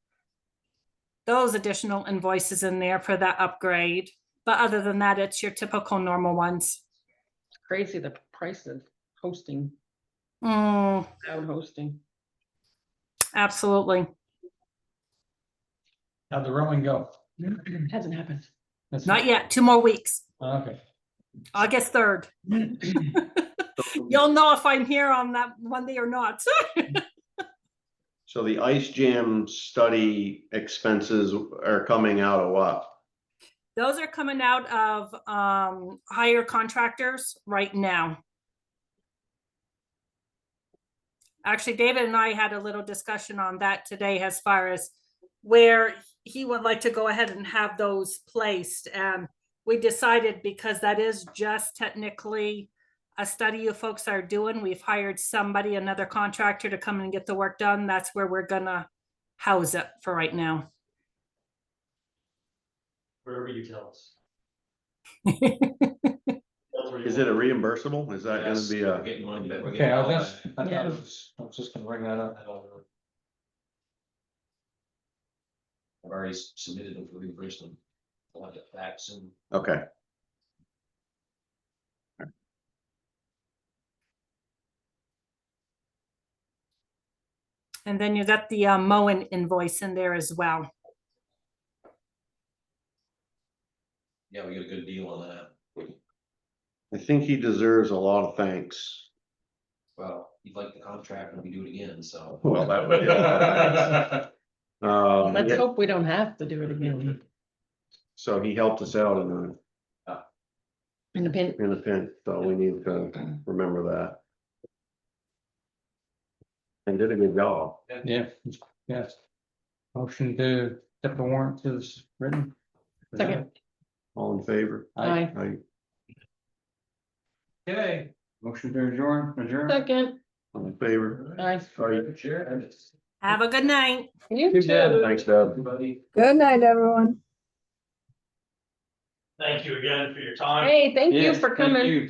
[SPEAKER 12] those additional invoices in there for that upgrade. But other than that, it's your typical normal ones.
[SPEAKER 3] It's crazy the price of hosting,
[SPEAKER 12] Mm,
[SPEAKER 3] cloud hosting.
[SPEAKER 12] absolutely.
[SPEAKER 4] How'd the rowing go?
[SPEAKER 3] It hasn't happened.
[SPEAKER 4] That's
[SPEAKER 12] Not yet. 2 more weeks.
[SPEAKER 4] Okay.
[SPEAKER 12] August 3rd. You'll know if I'm here on that Monday or not.
[SPEAKER 2] So the Ice Jam study expenses are coming out of what?
[SPEAKER 12] Those are coming out of hire contractors right now. Actually, David and I had a little discussion on that today as far as where he would like to go ahead and have those placed. And we decided, because that is just technically a study you folks are doing, we've hired somebody, another contractor to come and get the work done. That's where we're gonna house it for right now.
[SPEAKER 6] Wherever you tell us.
[SPEAKER 2] Is it a reimbursable? Is that gonna
[SPEAKER 1] Yes,
[SPEAKER 2] be
[SPEAKER 1] we're
[SPEAKER 2] a?
[SPEAKER 1] getting money, but we're
[SPEAKER 4] Okay,
[SPEAKER 1] getting
[SPEAKER 4] I
[SPEAKER 1] all
[SPEAKER 4] was
[SPEAKER 1] that.
[SPEAKER 4] just,
[SPEAKER 3] Yeah.
[SPEAKER 4] I was just gonna bring that up.
[SPEAKER 1] I've already submitted them for reimbursement. I'll have it back soon.
[SPEAKER 2] Okay,
[SPEAKER 12] And then you got the mowing invoice in there as well.
[SPEAKER 1] Yeah, we got a good deal on that.
[SPEAKER 2] I think he deserves a lot of thanks.
[SPEAKER 1] Well, you'd like the contract and we do it again, so.
[SPEAKER 2] Well, that would, yeah.
[SPEAKER 3] Let's
[SPEAKER 2] Yeah,
[SPEAKER 3] hope we don't have to do it again.
[SPEAKER 2] so he helped us out
[SPEAKER 3] In a pin.
[SPEAKER 2] in a pinch, so we need to remember that. And did a good job.
[SPEAKER 4] Yeah, yes. Motion to accept the warrant is written.
[SPEAKER 3] Second,
[SPEAKER 2] All in favor?
[SPEAKER 3] aye.
[SPEAKER 2] Aye.
[SPEAKER 1] Okay.
[SPEAKER 4] Motion to adjourn.
[SPEAKER 3] Second,
[SPEAKER 2] All in favor?
[SPEAKER 3] aye.
[SPEAKER 2] Aye.
[SPEAKER 1] Sure.
[SPEAKER 12] Have a good night.
[SPEAKER 3] You
[SPEAKER 4] Good job.
[SPEAKER 3] too.
[SPEAKER 2] Thanks, Deb.
[SPEAKER 1] Everybody.
[SPEAKER 11] Good night, everyone.
[SPEAKER 6] Thank you again for your time.
[SPEAKER 3] Hey, thank you
[SPEAKER 4] Yes,
[SPEAKER 3] for
[SPEAKER 4] thank
[SPEAKER 3] coming.
[SPEAKER 4] you.